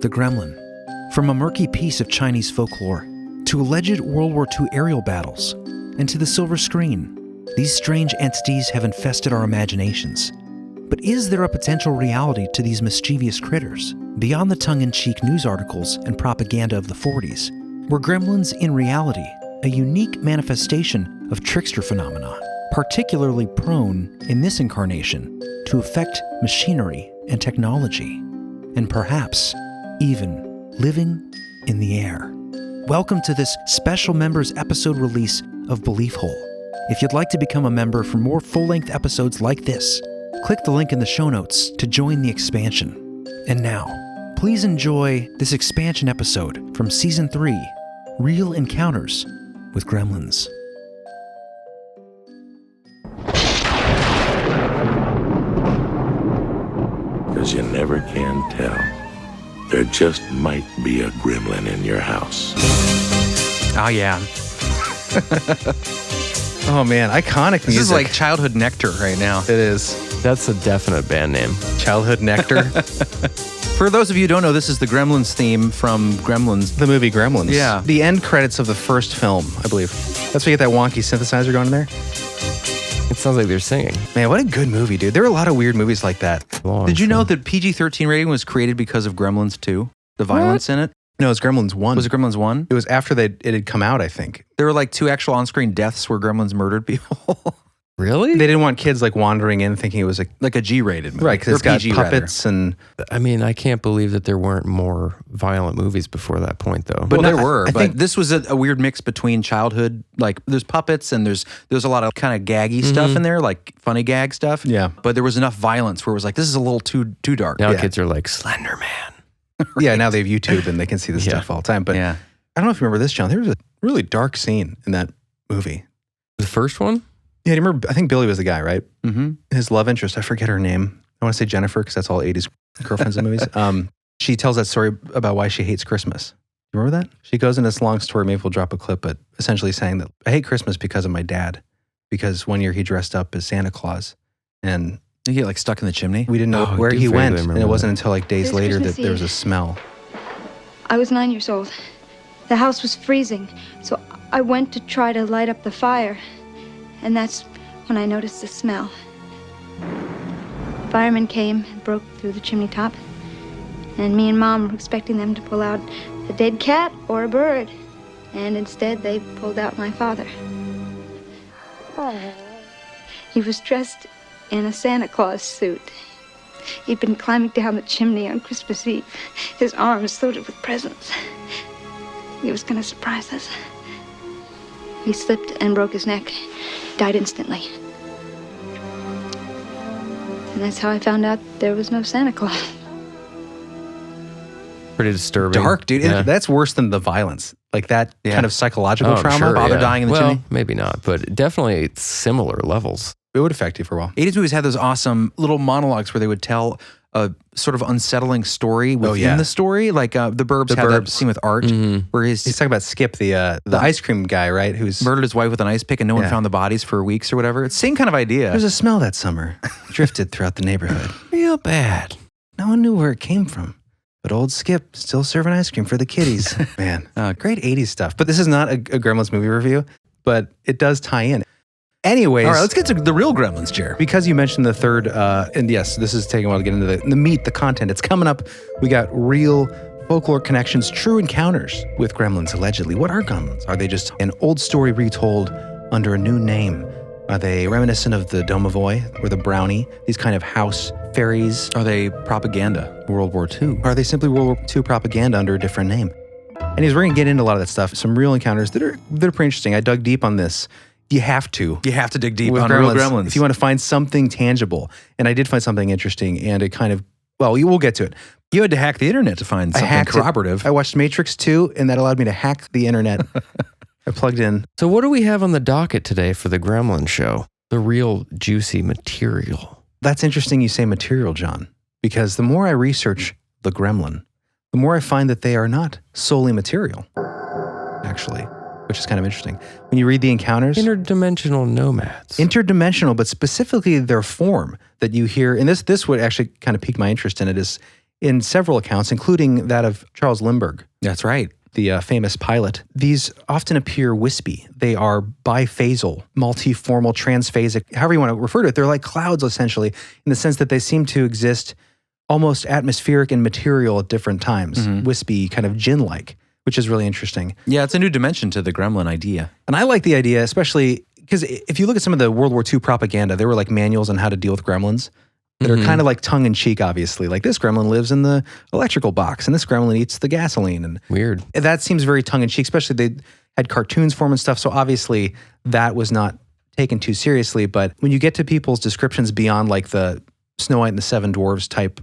the Gremlin. From a murky piece of Chinese folklore, to alleged World War II aerial battles, and to the silver screen, these strange entities have infested our imaginations. But is there a potential reality to these mischievous critters? Beyond the tongue-in-cheek news articles and propaganda of the 40s, were gremlins in reality a unique manifestation of trickster phenomena, particularly prone, in this incarnation, to affect machinery and technology, and perhaps even living in the air? Welcome to this special members episode release of Belief Hole. If you'd like to become a member for more full-length episodes like this, click the link in the show notes to join the expansion. And now, please enjoy this expansion episode from Season 3, Real Encounters with Gremlins. Because you never can tell. There just might be a gremlin in your house. Oh, yeah. Oh, man. Iconic music. This is like childhood nectar right now. It is. That's a definite band name. Childhood nectar. For those of you who don't know, this is the Gremlins theme from Gremlins. The movie Gremlins. Yeah. The end credits of the first film, I believe. That's where you get that wonky synthesizer going in there. It sounds like they're singing. Man, what a good movie, dude. There are a lot of weird movies like that. Did you know that PG-13 rating was created because of Gremlins 2? The violence in it? No, it's Gremlins 1. Was it Gremlins 1? It was after it had come out, I think. There were like 2 actual on-screen deaths where Gremlins murdered people. Really? They didn't want kids like wandering in thinking it was like a G-rated movie. Right, because it's got PG puppets and... I mean, I can't believe that there weren't more violent movies before that point, though. But Well, there were. I But think this was a weird mix between childhood, like there's puppets and there's a lot of kind of gaggy stuff in there, like funny gag stuff. Yeah. But there was enough violence where it was like, this is a little too dark. Now Yeah. kids are like, Slender Man. Yeah, now they have YouTube and they can see this stuff all the time. But Yeah. I don't know if you remember this, John. There was a really dark scene in that movie. The first one? Yeah, do you remember? I think Billy was the guy, right? Mm-hmm. His love interest, I forget her name. I want to say Jennifer because that's all 80s girlfriends in movies. She tells that story about why she hates Christmas. You remember that? She goes in this long story, maybe we'll drop a clip, but essentially saying that I hate Christmas because of my dad. Because one year he dressed up as Santa Claus and You get like stuck in the chimney. we didn't know Oh, I where do he vaguely went. And remember it wasn't that. until like days It was later that Christmas there was a Eve. smell. I was 9 years old. The house was freezing, so I went to try to light up the fire. And that's when I noticed the smell. The firemen came and broke through the chimney top. And me and Mom were expecting them to pull out a dead cat or a bird. And instead, they pulled out my father. He was dressed in a Santa Claus suit. He'd been climbing down the chimney on Christmas Eve, his arms loaded with presents. He was going to surprise us. He slipped and broke his neck. Died instantly. And that's how I found out there was no Santa Claus. Pretty disturbing. Dark, dude. Yeah. That's worse than the violence. Like that kind of psychological Oh, I'm trauma. sure, Father yeah. dying in the well, chimney? maybe not, but definitely similar levels. It would affect you for a while. 80s movies had those awesome little monologues where they would tell a sort of unsettling story within the story. Like The Burbs had that scene with Art where He's he's talking about Skip, the ice cream guy, right? Who's murdered his wife with an ice pick and no one Yeah. found the bodies for weeks or whatever. It's the same kind of idea. There's a smell that summer. Drifted throughout the neighborhood. Real bad. No one knew where it came from. But old Skip still serving ice cream for the kiddies. Man, great 80s stuff. But this is not a Gremlins movie review, but it does tie in. Anyways. All right, let's get to the real Gremlins, Jer. Because you mentioned the third, and yes, this is taking a while to get into the meat, the content. It's coming up. We got real folklore connections, true encounters with gremlins, allegedly. What are gremlins? Are they just an old story retold under a new name? Are they reminiscent of the Domovoi or the Brownie, these kind of house fairies? Are they propaganda, World War II? Are they simply World War II propaganda under a different name? Anyways, we're going to get into a lot of that stuff, some real encounters that are pretty interesting. I dug deep on this. You have to. You have to dig deep With on real Gremlins. If you want to find something tangible. And I did find something interesting, and it kind of, well, we'll get to it. You had to hack the internet to find something hacked it. corroborative. I watched Matrix 2, and that allowed me to hack the internet. I plugged in. So what do we have on the docket today for the Gremlin show? The real juicy material. That's interesting you say material, John, because the more I research the Gremlin, the more I find that they are not solely material, actually, which is kind of interesting. When you read the encounters, Interdimensional nomads. interdimensional, but specifically their form that you hear, and this would actually kind of pique my interest in it, is in several accounts, including that of Charles Lindbergh, That's right. the famous pilot. These often appear wispy. They are biphasal, multiformal, transphasic, however you want to refer to it. They're like clouds, essentially, in the sense that they seem to exist almost atmospheric and material at different times, wispy, kind of djinn-like, which is really interesting. Yeah, it's a new dimension to the gremlin idea. And I like the idea, especially because if you look at some of the World War II propaganda, there were like manuals on how to deal with gremlins that are kind of like tongue-in-cheek, obviously. Like this gremlin lives in the electrical box and this gremlin eats the gasoline. And Weird. that seems very tongue-in-cheek, especially they had cartoons for them and stuff. So obviously that was not taken too seriously. But when you get to people's descriptions beyond like the Snow White and the Seven Dwarfs type,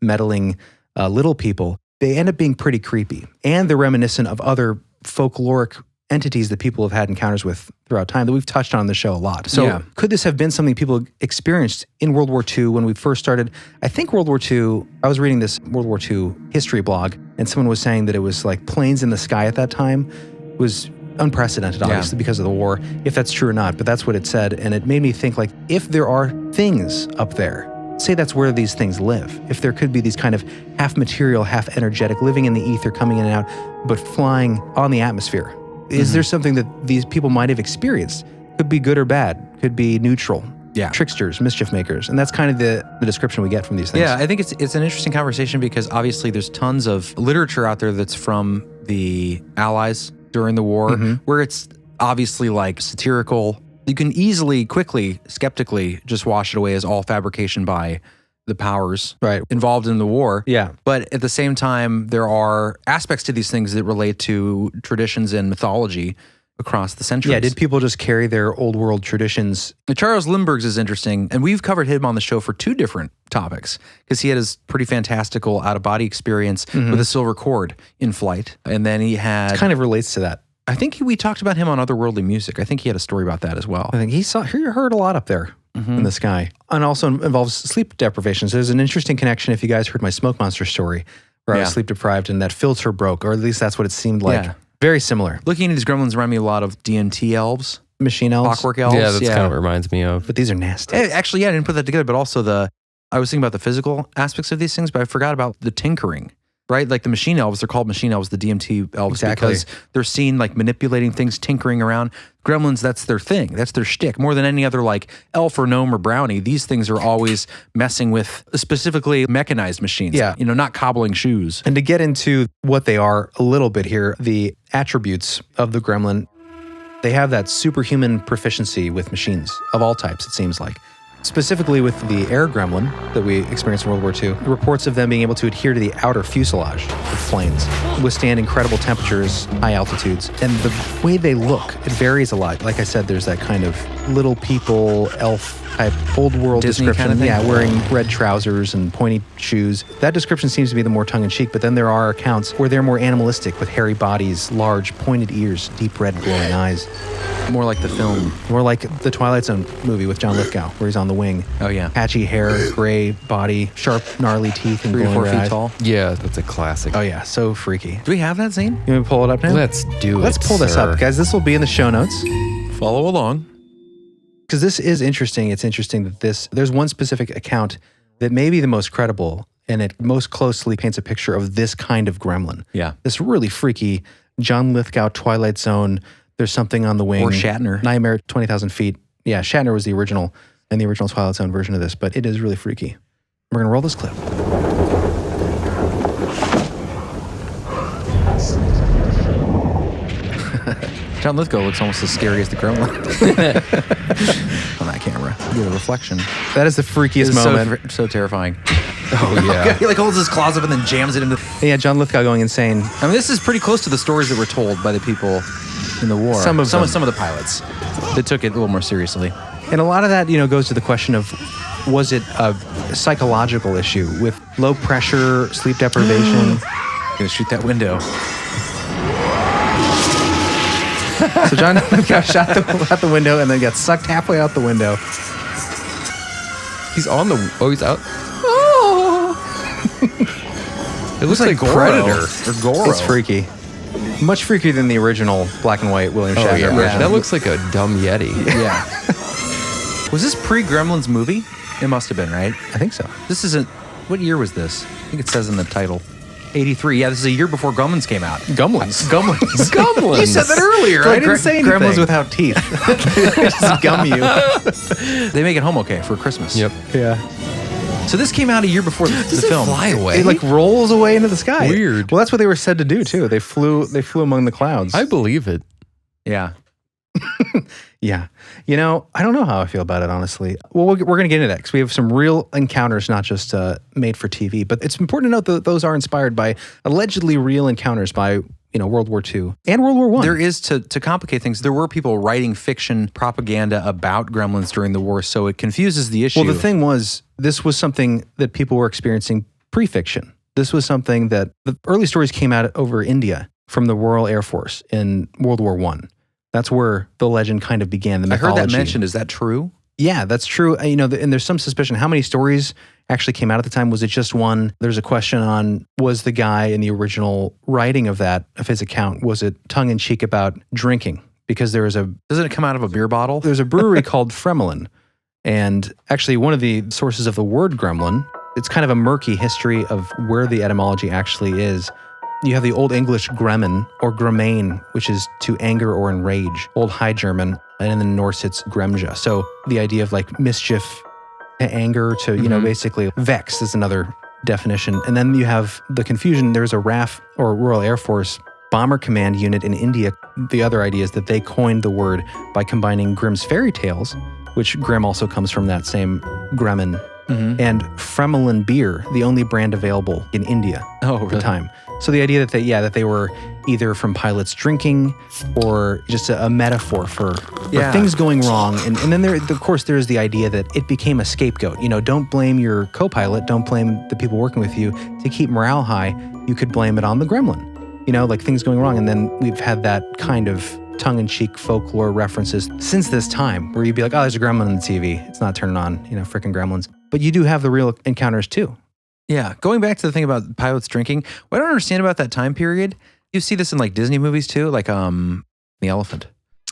meddling little people, they end up being pretty creepy. And they're reminiscent of other folkloric entities that people have had encounters with throughout time that we've touched on the show a lot. So could this have been something people experienced in World War II when we first started? I think World War II, I was reading this World War II history blog, and someone was saying that it was like planes in the sky at that time was unprecedented, obviously, because of the war, if that's true or not, but that's what it said. And it made me think, like, if there are things up there, say that's where these things live, if there could be these kind of half material, half energetic, living in the ether, coming in and out, but flying on the atmosphere, is there something that these people might have experienced? Could be good or bad, could be neutral. Yeah. Tricksters, mischief makers. And that's kind of the description we get from these things. Yeah, I think it's an interesting conversation because obviously there's tons of literature out there that's from the Allies during the war where it's obviously like satirical. You can easily, quickly, skeptically just wash it away as all fabrication by the powers involved in the war. Yeah. But at the same time, there are aspects to these things that relate to traditions and mythology across the centuries. Yeah, did people just carry their old world traditions? Charles Lindbergh's is interesting, and we've covered him on the show for two different topics because he had his pretty fantastical out-of-body experience with a silver cord in flight, and then he had... It kind of relates to that. I think we talked about him on Otherworldly Music. I think he had a story about that as well. I think he heard a lot up there in the sky. And also involves sleep deprivation. So there's an interesting connection if you guys heard my Smoke Monster story where I was sleep deprived and that filter broke, or at least that's what it seemed like. Yeah. Very similar. Looking at these gremlins remind me a lot of DMT elves. Machine elves. Clockwork elves. Yeah, that's kind of what it reminds me of. But these are nasty. Actually, I didn't put that together, but also I was thinking about the physical aspects of these things, but I forgot about the tinkering. Right? Like the machine elves, they're called machine elves, the DMT elves, because they're seen like manipulating things, tinkering around. Gremlins, that's their thing. That's their shtick. More than any other like elf or gnome or brownie, these things are always messing with specifically mechanized machines. Yeah. Not cobbling shoes. And to get into what they are a little bit here, the attributes of the gremlin, they have that superhuman proficiency with machines of all types, it seems like. Specifically with the air gremlin that we experienced in World War II, reports of them being able to adhere to the outer fuselage of planes, withstand incredible temperatures, high altitudes, and the way they look, it varies a lot. Like I said, there's that kind of little people, elf type, old world Disney description. kind of thing? Yeah, wearing red trousers and pointy shoes. That description seems to be the more tongue-in-cheek, but then there are accounts where they're more animalistic with hairy bodies, large pointed ears, deep red glowing eyes. More like the film. More like the Twilight Zone movie with John Lithgow, where he's on the wing. Oh, yeah. Patchy hair, gray body, sharp, gnarly teeth, and 3 to 4 glowing feet eyes. tall. Yeah, that's a classic. Oh, yeah, so freaky. Do we have that scene? You want me to pull it up now? Let's do it. Let's pull this sir. up, guys. This will be in the show notes. Follow along. Because this is interesting. It's interesting that there's one specific account that may be the most credible, and it most closely paints a picture of this kind of gremlin. Yeah. This really freaky John Lithgow Twilight Zone. There's something on the wing. Or Shatner. Nightmare 20,000 feet. Yeah, Shatner was the original and the original Twilight Zone version of this, but it is really freaky. We're going to roll this clip. John Lithgow looks almost as scary as the gremlin on that camera. Get a reflection. That is the freakiest moment. So terrifying. Oh, yeah. He like holds his claws up and then jams it into. Yeah, John Lithgow going insane. I mean, this is pretty close to the stories that were told by the people in the war. Some of them. Some of the pilots. They took it a little more seriously. And a lot of that, goes to the question of, was it a psychological issue with low pressure, sleep deprivation? Gonna shoot that window. So John got shot out the window and then got sucked halfway out the window. He's on the... Oh, he's out. It looks like Goro. Predator. Or Goro. It's freaky. Much freakier than the original black and white William Shatner yeah. version. That looks like a dumb Yeti. Yeah. Was this pre-Gremlins movie? It must have been, right? I think so. This isn't What year was this? I think it says in the title. 83. Yeah, this is a year before Gremlins came out. Gumlins. Gremlins. You said that earlier. Like I didn't say anything. Gremlins without teeth. They just gum you. They make it home okay for Christmas. Yep. Yeah. So this came out a year before the Does it film. fly away? It like rolls away into the sky. Weird. Well, that's what they were said to do too. They flew among the clouds. I believe it. Yeah. Yeah. You know, I don't know how I feel about it, honestly. Well, we're going to get into that because we have some real encounters, not just made for TV. But it's important to note that those are inspired by allegedly real encounters by, World War II and World War I. There is, to complicate things, there were people writing fiction propaganda about gremlins during the war, so it confuses the issue. Well, the thing was, this was something that people were experiencing pre-fiction. This was something that the early stories came out over India from the Royal Air Force in World War I. That's where the legend kind of began, the mythology. I heard that mentioned. Is that true? Yeah, that's true. And there's some suspicion. How many stories actually came out at the time? Was it just one? There's a question on, was the guy in the original writing of his account, was it tongue-in-cheek about drinking? Because doesn't it come out of a beer bottle? There's a brewery called Gremlin. And actually one of the sources of the word gremlin, it's kind of a murky history of where the etymology actually is. You have the Old English gremmen or gremain, which is to anger or enrage. Old High German, and in the Norse it's gremja. So the idea of like mischief, to anger, to, basically vex is another definition. And then you have the confusion. There's a RAF or Royal Air Force Bomber Command unit in India. The other idea is that they coined the word by combining Grimm's fairy tales, which Grimm also comes from that same gremlin, and Fremelin beer, the only brand available in India at the time. So the idea that they were either from pilots drinking or just a metaphor for things going wrong. And then of course, there's the idea that it became a scapegoat. Don't blame your co-pilot, don't blame the people working with you. To keep morale high, you could blame it on the gremlin. Like things going wrong. And then we've had that kind of tongue-in-cheek folklore references since this time where you'd be like, oh, there's a gremlin on the TV. It's not turning on, frickin' gremlins. But you do have the real encounters too. Yeah. Going back to the thing about pilots drinking, what I don't understand about that time period, you see this in like Disney movies too, like The Elephant.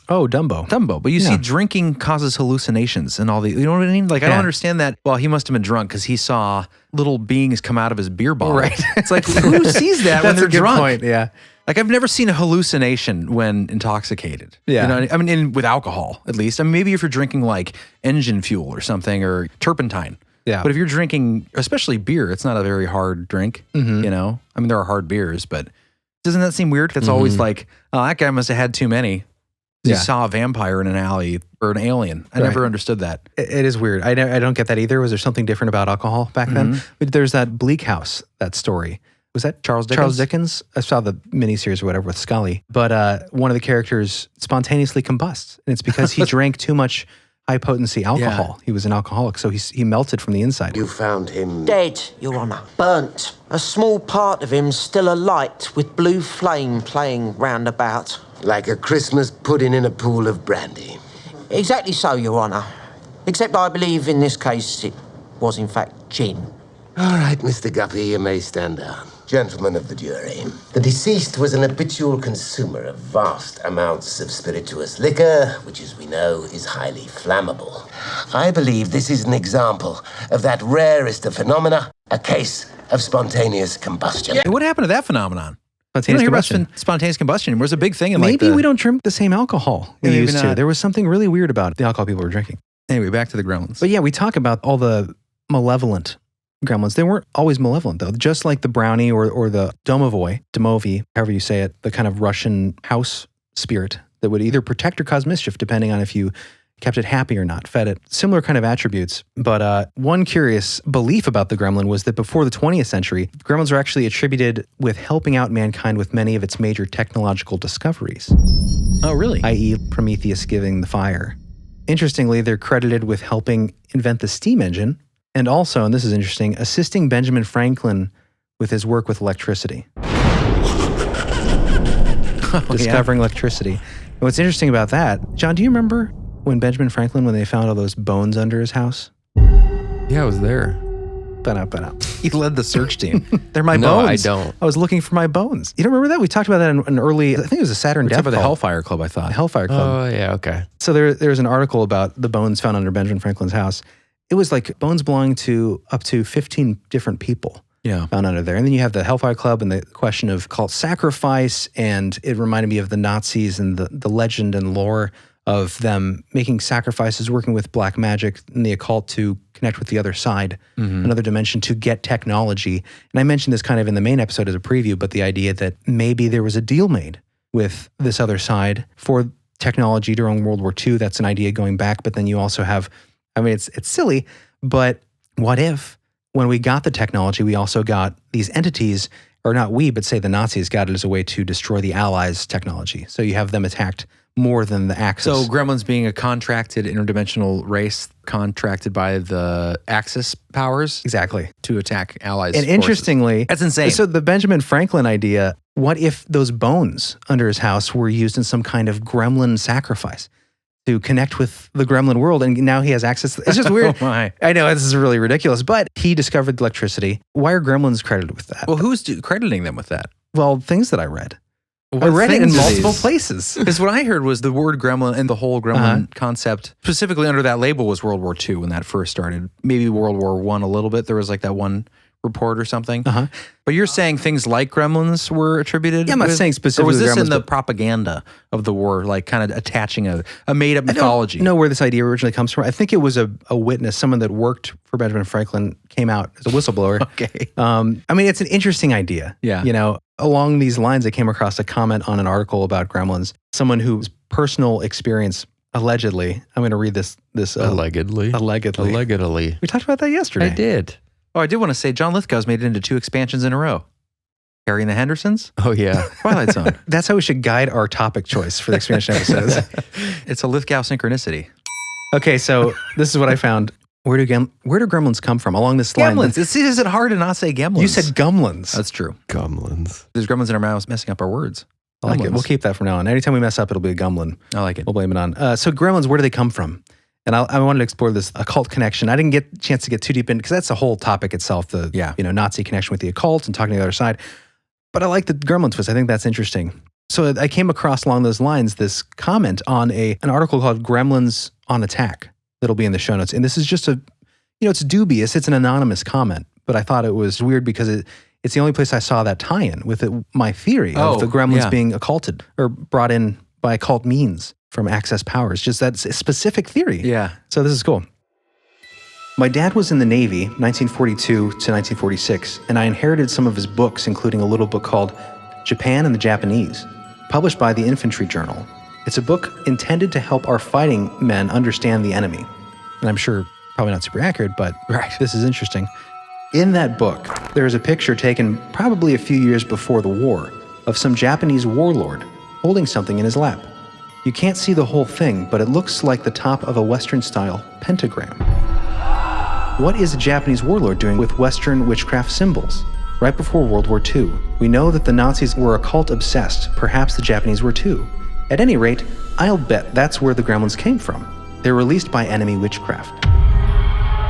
Oh, Dumbo. But you see drinking causes hallucinations and all the, you know what I mean? Like, I don't understand that. Well, he must have been drunk because he saw little beings come out of his beer bottle. Right. It's like, who sees that when they're drunk? Point, yeah. Like, I've never seen a hallucination when intoxicated. Yeah. I mean, with alcohol, at least. I mean, maybe if you're drinking like engine fuel or something or turpentine. Yeah. But if you're drinking, especially beer, it's not a very hard drink, I mean, there are hard beers, but doesn't that seem weird? That's always like, oh, that guy must have had too many. He saw a vampire in an alley or an alien. I never understood that. It is weird. I don't get that either. Was there something different about alcohol back then? But there's that Bleak House, that story. Was that Charles Dickens? Charles Dickens? I saw the miniseries or whatever with Scully. But one of the characters spontaneously combusts. And it's because he drank too much high-potency alcohol. He was an alcoholic, so he melted from the inside. You found him... Dead, Your Honour. Burnt. A small part of him still alight with blue flame playing round about. Like a Christmas pudding in a pool of brandy. Exactly so, Your Honour. Except I believe in this case it was in fact gin. All right, Mr. Guppy, you may stand down. Gentlemen of the jury, the deceased was an habitual consumer of vast amounts of spirituous liquor, which, as we know, is highly flammable. I believe this is an example of that rarest of phenomena, a case of spontaneous combustion. What happened to that phenomenon? Spontaneous combustion. Spontaneous combustion. It was a big thing. In Maybe we don't drink the same alcohol we used to. not. There was something really weird about the alcohol people were drinking. Anyway, back to the Gremlins. But yeah, we talk about all the malevolent gremlins. They weren't always malevolent, though. Just like the brownie or the domovoi, however you say it, the kind of Russian house spirit that would either protect or cause mischief, depending on if you kept it happy or not, fed it. Similar kind of attributes. But one curious belief about the gremlin was that before the 20th century, gremlins were actually attributed with helping out mankind with many of its major technological discoveries. Oh, really? I.e. Prometheus giving the fire. Interestingly, they're credited with helping invent the steam engine, and also, and this is interesting, assisting Benjamin Franklin with his work with electricity. Discovering electricity. And what's interesting about that, John, do you remember when Benjamin Franklin, when they found all those bones under his house? Yeah, I was there. He led the search team. They're my No, bones. I don't. I was looking for my bones. You don't remember that? We talked about that in an early, I think it was a Saturn Death Except for the Call. Hellfire Club, I thought. Hellfire Club. Oh, yeah, okay. So there's an article about the bones found under Benjamin Franklin's house. it was like bones belonging to up to 15 different people. Yeah. Found under there. And then you have the Hellfire Club and the question of cult sacrifice. And it reminded me of the Nazis and the legend and lore of them making sacrifices, working with black magic and the occult to connect with the other side, another dimension, to get technology. And I mentioned this kind of in the main episode as a preview, but the idea that maybe there was a deal made with this other side for technology during World War II. That's an idea going back. But then you also have, I mean, it's silly, but what if when we got the technology, we also got these entities, or not we, but say the Nazis got it as a way to destroy the Allies' technology. So you have them attacked more than the Axis. So Gremlins being a contracted interdimensional race, contracted by the Axis powers. Exactly. To attack Allies. And interestingly, that's insane. So the Benjamin Franklin idea, what if those bones under his house were used in some kind of gremlin sacrifice to connect with the gremlin world, and now he has access. It's just weird. Oh my. I know, this is really ridiculous, but he discovered electricity. Why are gremlins credited with that? Well, who's crediting them with that? Well, things that I read. What I read it in things are multiple these? places. Because what I heard was the word gremlin and the whole gremlin concept, specifically under that label, was World War II when that first started. Maybe World War I a little bit. There was like that one report or something. But you're saying things like gremlins were attributed? Yeah, I'm not saying specifically Or was this gremlins, in the but- propaganda of the war, like kind of attaching a made-up mythology? I don't know where this idea originally comes from. I think it was a witness, someone that worked for Benjamin Franklin, came out as a whistleblower. Okay. I mean, it's an interesting idea. Yeah. You know, along these lines, I came across a comment on an article about gremlins. Someone whose personal experience, allegedly, I'm going to read this. Allegedly. Allegedly. We talked about that yesterday. I did. Oh, I did want to say John Lithgow's made it into 2 expansions in a row. Harry and the Hendersons, Oh, yeah. Twilight Zone. That's how we should guide our topic choice for the expansion episodes. It's a Lithgow synchronicity. Okay, so this is what I found. Where do gremlins come from? Along this line. Gremlins. Is it hard to not say gremlins? You said gumlins. That's true. Gremlins. There's gremlins in our mouths messing up our words. I like it. Gremlins. We'll keep that from now on. Anytime we mess up, it'll be a gumlin. I like it. We'll blame it on. So gremlins, where do they come from? And I wanted to explore this occult connection. I didn't get a chance to get too deep in because that's a whole topic itself. The Nazi connection with the occult and talking to the other side. But I like the gremlin twist. I think that's interesting. So I came across along those lines this comment on an article called "Gremlins on Attack" that'll be in the show notes. And this is just it's dubious. It's an anonymous comment, but I thought it was weird because it's the only place I saw that tie-in with my theory of the gremlins being occulted or brought in by occult means from Access powers. Just that's a specific theory. Yeah. So this is cool. My dad was in the Navy, 1942 to 1946, and I inherited some of his books, including a little book called Japan and the Japanese, published by the Infantry Journal. It's a book intended to help our fighting men understand the enemy. And I'm sure probably not super accurate, but this is interesting. In that book, there is a picture taken probably a few years before the war of some Japanese warlord holding something in his lap. You can't see the whole thing, but it looks like the top of a Western-style pentagram. What is a Japanese warlord doing with Western witchcraft symbols? Right before World War II, we know that the Nazis were occult-obsessed. Perhaps the Japanese were too. At any rate, I'll bet that's where the gremlins came from. They're released by enemy witchcraft.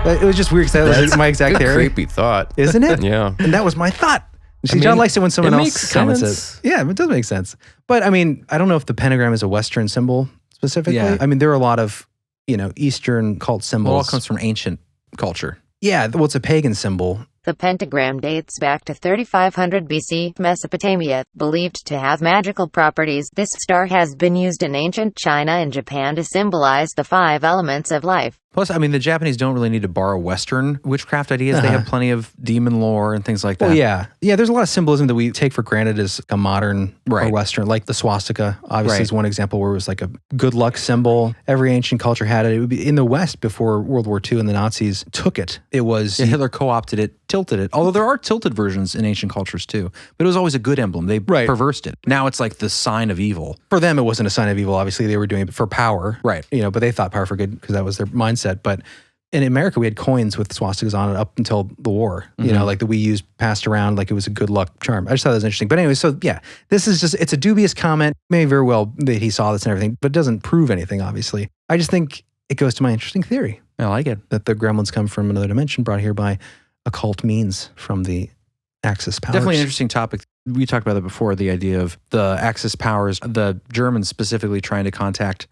It was just weird because that was my exact theory. Creepy thought. Isn't it? Yeah. And that was my thought. See, I John mean, likes it when someone it else makes comments sense. it. Yeah, it does make sense. But I mean, I don't know if the pentagram is a Western symbol specifically. Yeah. I mean, there are a lot of, Eastern cult symbols. Well, it all comes from ancient culture. Yeah, well, it's a pagan symbol. The pentagram dates back to 3500 BC, Mesopotamia, believed to have magical properties. This star has been used in ancient China and Japan to symbolize the 5 elements of life. Plus, I mean, the Japanese don't really need to borrow Western witchcraft ideas. They have plenty of demon lore and things like that. Well, yeah. Yeah, there's a lot of symbolism that we take for granted as a modern or Western, like the swastika, obviously, is one example where it was like a good luck symbol. Every ancient culture had it. It would be in the West before World War II and the Nazis took it. It was... Yeah, Hitler co-opted it, tilted it. Although there are tilted versions in ancient cultures too. But it was always a good emblem. They perversed it. Now it's like the sign of evil. For them, it wasn't a sign of evil. Obviously, they were doing it for power. Right. But they thought power for good because that was their mindset. But in America, we had coins with swastikas on it up until the war, like that we used, passed around like it was a good luck charm. I just thought that was interesting. But anyway, so yeah, this is just, it's a dubious comment. Maybe very well that he saw this and everything, but it doesn't prove anything, obviously. I just think it goes to my interesting theory. I like it. That the gremlins come from another dimension brought here by occult means from the Axis powers. Definitely an interesting topic. We talked about that before, the idea of the Axis powers, the Germans specifically trying to contact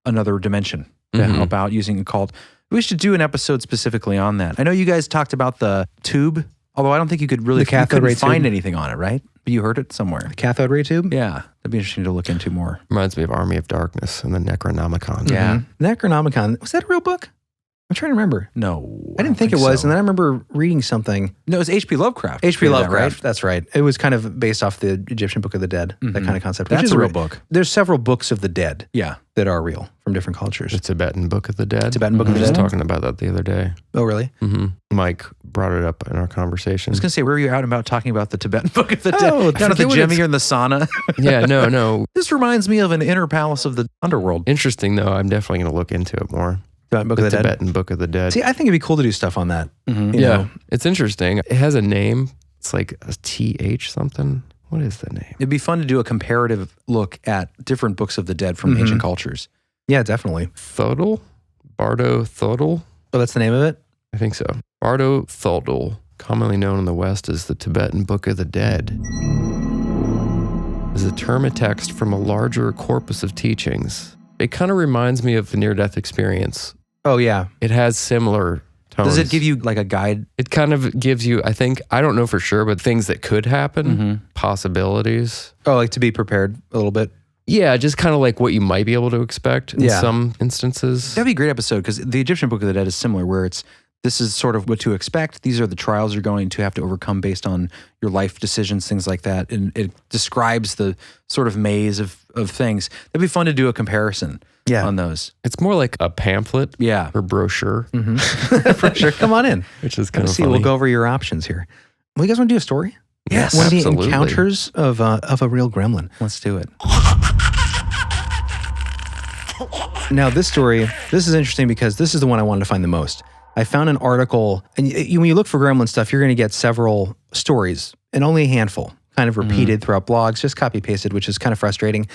another dimension about using occult. We should do an episode specifically on that. I know you guys talked about the tube, although I don't think you could really find anything on it, right? But you heard it somewhere. The cathode ray tube? Yeah. That'd be interesting to look into more. Reminds me of Army of Darkness and the Necronomicon. Yeah. Necronomicon. Was that a real book? I'm trying to remember. No. I didn't think it was. so. And then I remember reading something. No, it was H.P. Lovecraft. H.P. Lovecraft. Right? That's right. It was kind of based off the Egyptian Book of the Dead, that kind of concept. Which That's is a real book. There's several books of the dead Yeah. that are real from different cultures. The Tibetan Book of the Dead. Tibetan Book of We the were just Dead? talking about that the other day. Oh, really? Mike brought it up in our conversation. I was going to say, where were you out and about talking about the Tibetan Book of the Dead? Oh, Down at the forget what gym it's- here in the sauna. Yeah, no. This reminds me of an inner palace of the underworld. Interesting, though. I'm definitely going to look into it more. Tibetan Book of the Dead. Tibetan Book of the Dead. See, I think it'd be cool to do stuff on that. You Yeah, know? it's interesting. It has a name. It's like a TH something. What is the name? It'd be fun to do a comparative look at different books of the dead from ancient cultures. Yeah, definitely. Thodel? Bardo Thodel? Oh, that's the name of it? I think so. Bardo Thodel, commonly known in the West as the Tibetan Book of the Dead, is a term of text from a larger corpus of teachings. It kind of reminds me of the near-death experience. Oh, yeah. It has similar tones. Does it give you like a guide? It kind of gives you, I don't know for sure, but things that could happen, possibilities. Oh, like to be prepared a little bit. Yeah, just kind of like what you might be able to expect in Yeah. some instances. That'd be a great episode because the Egyptian Book of the Dead is similar, where this is sort of what to expect. These are the trials you're going to have to overcome based on your life decisions, things like that. And it describes the sort of maze of things. It'd be fun to do a comparison on those. It's more like a pamphlet Yeah. or brochure, For sure. Come on in. which is kind Let's of see. funny. We'll go over your options here. Well, you guys want to do a story? Yes, One of the absolutely. encounters of a real gremlin. Let's do it. Now, this story, this is interesting because this is the one I wanted to find the most. I found an article, and when you look for gremlin stuff, you're going to get several stories, and only a handful, kind of repeated throughout blogs, just copy-pasted, which is kind of frustrating.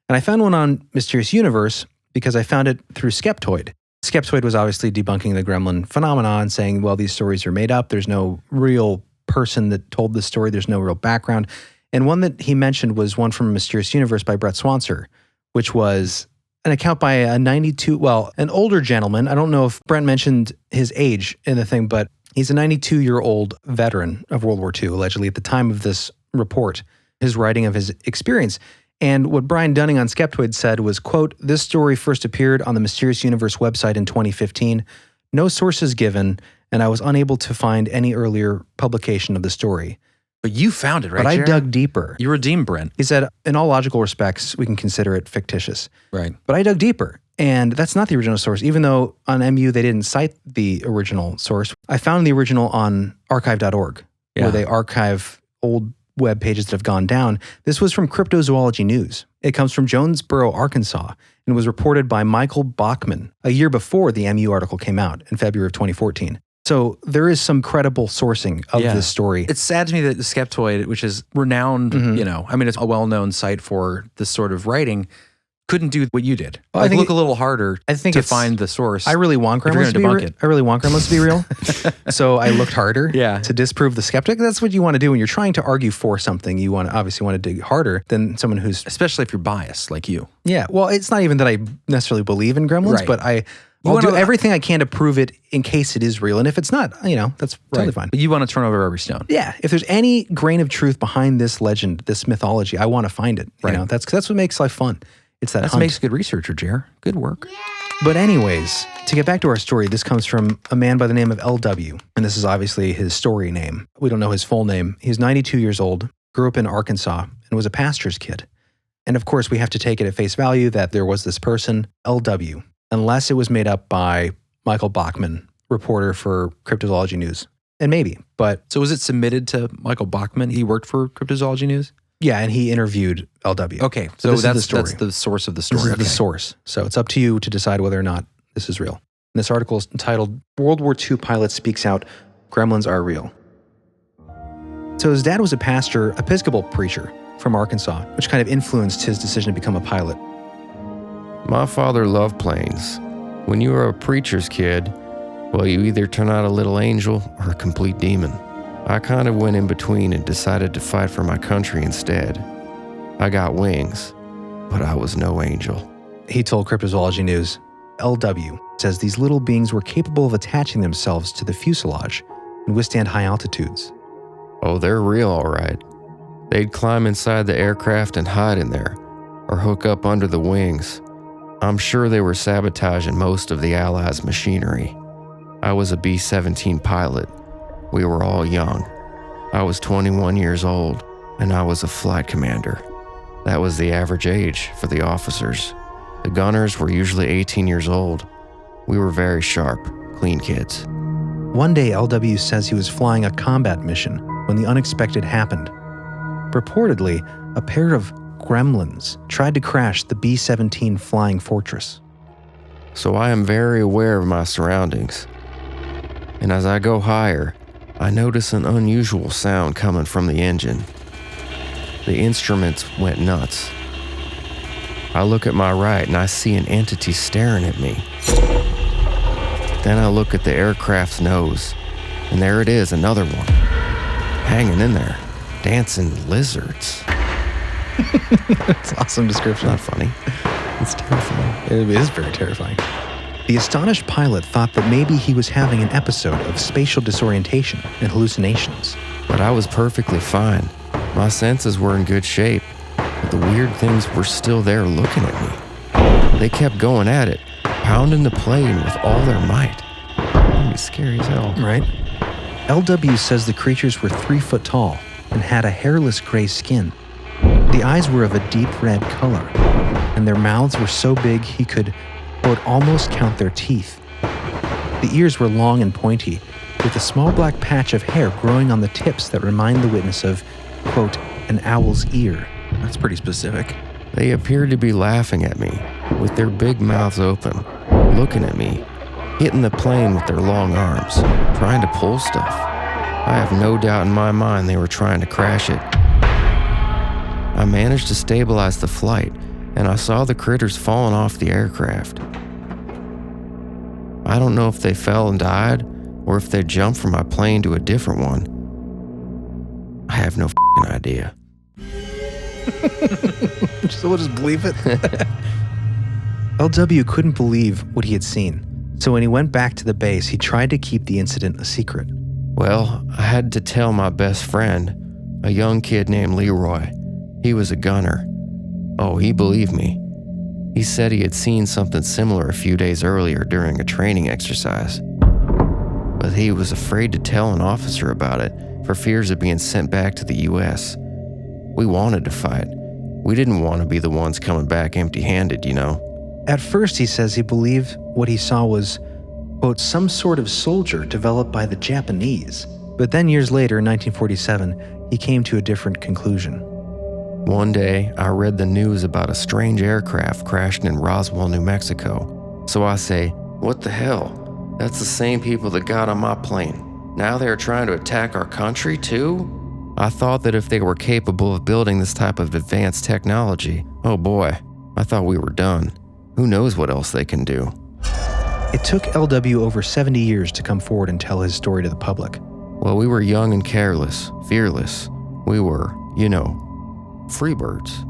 And I found one on Mysterious Universe because I found it through Skeptoid. Skeptoid was obviously debunking the gremlin phenomenon, saying, well, these stories are made up. There's no real person that told this story. There's no real background. And one that he mentioned was one from Mysterious Universe by Brett Swanser, which was an account by an older gentleman. I don't know if Brent mentioned his age in the thing, but he's a 92-year-old veteran of World War II, allegedly, at the time of this report, his writing of his experience. And what Brian Dunning on Skeptoid said was, quote, "This story first appeared on the Mysterious Universe website in 2015. No sources given, and I was unable to find any earlier publication of the story." But you found it, right? But I Jared? dug deeper. You redeemed Brent. He said, in all logical respects, we can consider it fictitious. Right. But I dug deeper, and that's not the original source. Even though on MU they didn't cite the original source, I found the original on archive.org, where they archive old web pages that have gone down. This was from Cryptozoology News. It comes from Jonesboro, Arkansas, and was reported by Michael Bachman a year before the MU article came out in February of 2014. So there is some credible sourcing of this story. It's sad to me that the Skeptoid, which is renowned, it's a well-known site for this sort of writing, couldn't do what you did. Well, I think look a little harder to find the source. I really want if you're Gremlins to gonna be debunk it. I really want Gremlins to be real. So I looked harder Yeah. to disprove the skeptic. That's what you want to do when you're trying to argue for something. You obviously want to dig harder than someone who's... Especially if you're biased like you. Yeah, well, it's not even that I necessarily believe in gremlins, Right. but I'll do everything I can to prove it in case it is real. And if it's not, that's totally fine. But you want to turn over every stone. Yeah, if there's any grain of truth behind this legend, this mythology, I want to find it. Right. That's what makes life fun. It's that That hunt. makes a good researcher, Jer. Good work. But anyways, to get back to our story, this comes from a man by the name of LW. And this is obviously his story name. We don't know his full name. He's 92 years old, grew up in Arkansas, and was a pastor's kid. And of course, we have to take it at face value that there was this person, LW, unless it was made up by Michael Bachman, reporter for Cryptozoology News. And maybe, but... So was it submitted to Michael Bachman? He worked for Cryptozoology News? Yeah, and he interviewed LW. Okay, So this is the story. that's the source of the story. This is okay. the source. So it's up to you to decide whether or not this is real. And this article is entitled, World War II Pilot Speaks Out, Gremlins Are Real. So his dad was a pastor, Episcopal preacher from Arkansas, which kind of influenced his decision to become a pilot. My father loved planes. When you are a preacher's kid, well, you either turn out a little angel or a complete demon. I kind of went in between and decided to fight for my country instead. I got wings, but I was no angel. He told Cryptozoology News. LW says these little beings were capable of attaching themselves to the fuselage and withstand high altitudes. Oh, they're real, all right. They'd climb inside the aircraft and hide in there, or hook up under the wings. I'm sure they were sabotaging most of the Allies' machinery. I was a B-17 pilot. We were all young. I was 21 years old, and I was a flight commander. That was the average age for the officers. The gunners were usually 18 years old. We were very sharp, clean kids. One day, LW says he was flying a combat mission when the unexpected happened. Purportedly, a pair of Gremlins tried to crash the B-17 Flying Fortress. So I am very aware of my surroundings. And as I go higher, I notice an unusual sound coming from the engine. The instruments went nuts. I look at my right and I see an entity staring at me. Then I look at the aircraft's nose, and there it is, another one, hanging in there, dancing lizards. That's an awesome description. Not funny. It's terrifying. It is very terrifying. The astonished pilot thought that maybe he was having an episode of spatial disorientation and hallucinations. But I was perfectly fine. My senses were in good shape, but the weird things were still there looking at me. They kept going at it, pounding the plane with all their might. That'd be scary as hell. Right? LW says the creatures were 3 foot tall and had a hairless gray skin. The eyes were of a deep red color, and their mouths were so big he could, quote, almost count their teeth. The ears were long and pointy, with a small black patch of hair growing on the tips that remind the witness of, quote, an owl's ear. That's pretty specific. They appeared to be laughing at me, with their big mouths open, looking at me, hitting the plane with their long arms, trying to pull stuff. I have no doubt in my mind they were trying to crash it. I managed to stabilize the flight, and I saw the critters falling off the aircraft. I don't know if they fell and died, or if they jumped from my plane to a different one. I have no f***ing idea. So we'll just believe it. LW couldn't believe what he had seen, so when he went back to the base, he tried to keep the incident a secret. Well, I had to tell my best friend, a young kid named Leroy. He was a gunner. Oh, he believed me. He said he had seen something similar a few days earlier during a training exercise. But he was afraid to tell an officer about it for fears of being sent back to the U.S. We wanted to fight. We didn't want to be the ones coming back empty-handed, you know. At first, he says he believed what he saw was, quote, some sort of soldier developed by the Japanese. But then years later, in 1947, he came to a different conclusion. One day, I read the news about a strange aircraft crashing in Roswell, New Mexico. So I say, what the hell? That's the same people that got on my plane. Now they're trying to attack our country too? I thought that if they were capable of building this type of advanced technology, oh boy, I thought we were done. Who knows what else they can do? It took LW over 70 years to come forward and tell his story to the public. Well, we were young and careless, fearless. We were, you know, free birds.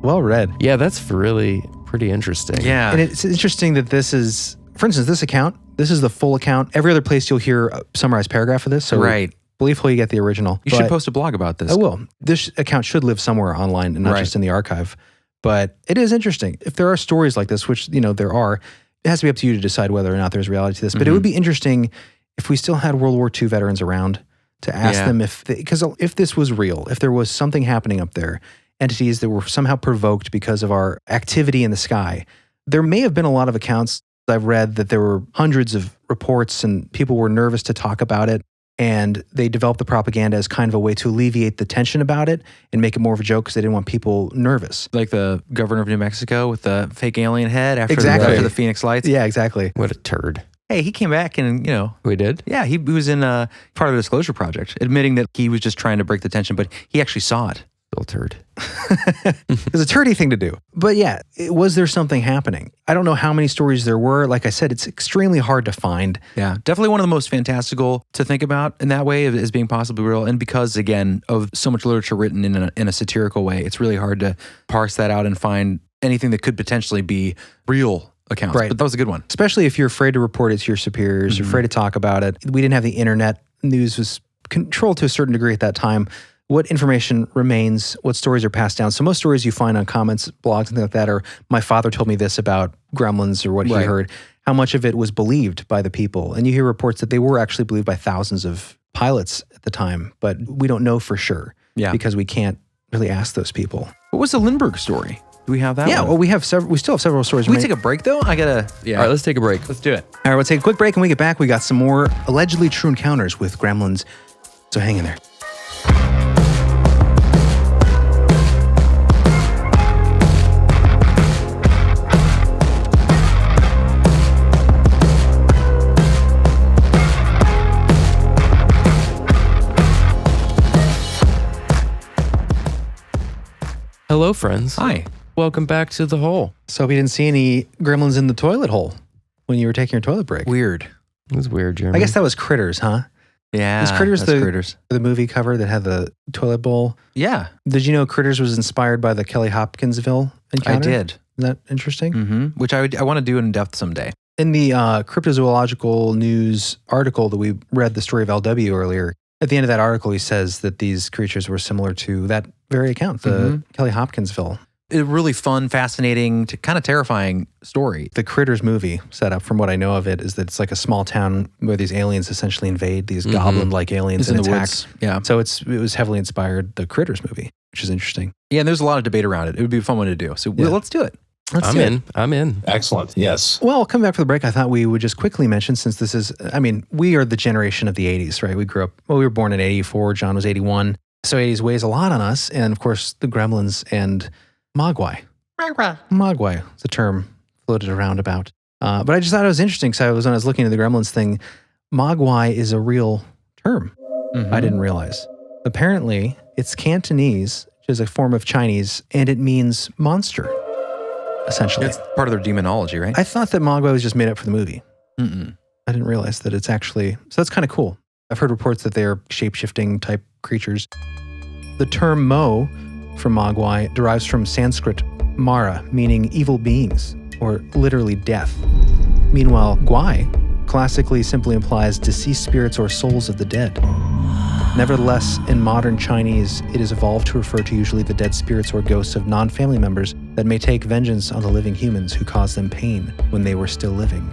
Well read. Yeah, that's really pretty interesting. Yeah. And it's interesting that this is, for instance, this account, this is the full account. Every other place you'll hear a summarized paragraph of this. So right. Believefully, you get the original. You should post a blog about this. I will. This account should live somewhere online and not just in the archive. But it is interesting. If there are stories like this, which, you know, there are, it has to be up to you to decide whether or not there's reality to this. But it would be interesting if we still had World War II veterans around to ask them because if this was real, if there was something happening up there, entities that were somehow provoked because of our activity in the sky, there may have been a lot of accounts I've read that there were hundreds of reports and people were nervous to talk about it. And they developed the propaganda as kind of a way to alleviate the tension about it and make it more of a joke because they didn't want people nervous. Like the governor of New Mexico with the fake alien head after the Phoenix Lights. Yeah, exactly. What a turd. Hey, he came back and, you know. We did? Yeah, he was in part of the Disclosure Project, admitting that he was just trying to break the tension, but he actually saw it. Little turd. It's a turdy thing to do. But yeah, was there something happening? I don't know how many stories there were. Like I said, it's extremely hard to find. Yeah, definitely one of the most fantastical to think about in that way as being possibly real. And because, again, of so much literature written in a satirical way, it's really hard to parse that out and find anything that could potentially be real accounts. Right. But that was a good one. Especially if you're afraid to report it to your superiors, you're afraid to talk about it. We didn't have the internet. News was controlled to a certain degree at that time. What information remains, what stories are passed down. So most stories you find on comments, blogs, and things like that are, my father told me this about Gremlins or what he heard. How much of it was believed by the people? And you hear reports that they were actually believed by thousands of pilots at the time, but we don't know for sure because we can't really ask those people. What was the Lindbergh story? Do we have that Yeah, one? well, we still have several stories. Can we take a break, though? I gotta... Yeah. All right, let's take a break. Let's do it. All right, we'll take a quick break. When we get back, we got some more allegedly true encounters with gremlins. So hang in there. Hello, friends. Hi. Welcome back to The Hole. So we didn't see any gremlins in the toilet hole when you were taking your toilet break. Weird. It was weird, Jeremy. I guess that was Critters, huh? Yeah. Is Critters that's Critters. the movie cover that had the toilet bowl? Yeah. Did you know Critters was inspired by the Kelly Hopkinsville encounter? I did. Isn't that interesting? Mm-hmm. Which I want to do in depth someday. In the cryptozoological news article that we read, the story of LW earlier, at the end of that article, he says that these creatures were similar to that very account, the Kelly Hopkinsville. A really fun, fascinating, kind of terrifying story. The Critters movie setup, from what I know of it, is that it's like a small town where these aliens essentially invade, these goblin-like aliens It's and in the attack. woods. Yeah. So it was heavily inspired the Critters movie, which is interesting. Yeah, and there's a lot of debate around it. It would be a fun one to do. So let's do it. Let's do it. I'm in. Excellent. Yes. Well, coming back for the break, I thought we would just quickly mention, since this is, we are the generation of the 80s, right? We grew up, we were born in 84, John was 81. So 80s weighs a lot on us. And of course, the Gremlins and Mogwai. Mogwai is a term floated around about. But I just thought it was interesting because when I was looking at the Gremlins thing, Mogwai is a real term. I didn't realize. Apparently, it's Cantonese, which is a form of Chinese, and it means monster. Essentially. It's part of their demonology, right? I thought that Mogwai was just made up for the movie. I didn't realize that it's actually... So that's kind of cool. I've heard reports that they're shape-shifting type creatures. The term Mo from Mogwai derives from Sanskrit Mara, meaning evil beings, or literally death. Meanwhile, Gwai classically simply implies deceased spirits or souls of the dead. Nevertheless, in modern Chinese, it is evolved to refer to usually the dead spirits or ghosts of non-family members that may take vengeance on the living humans who caused them pain when they were still living.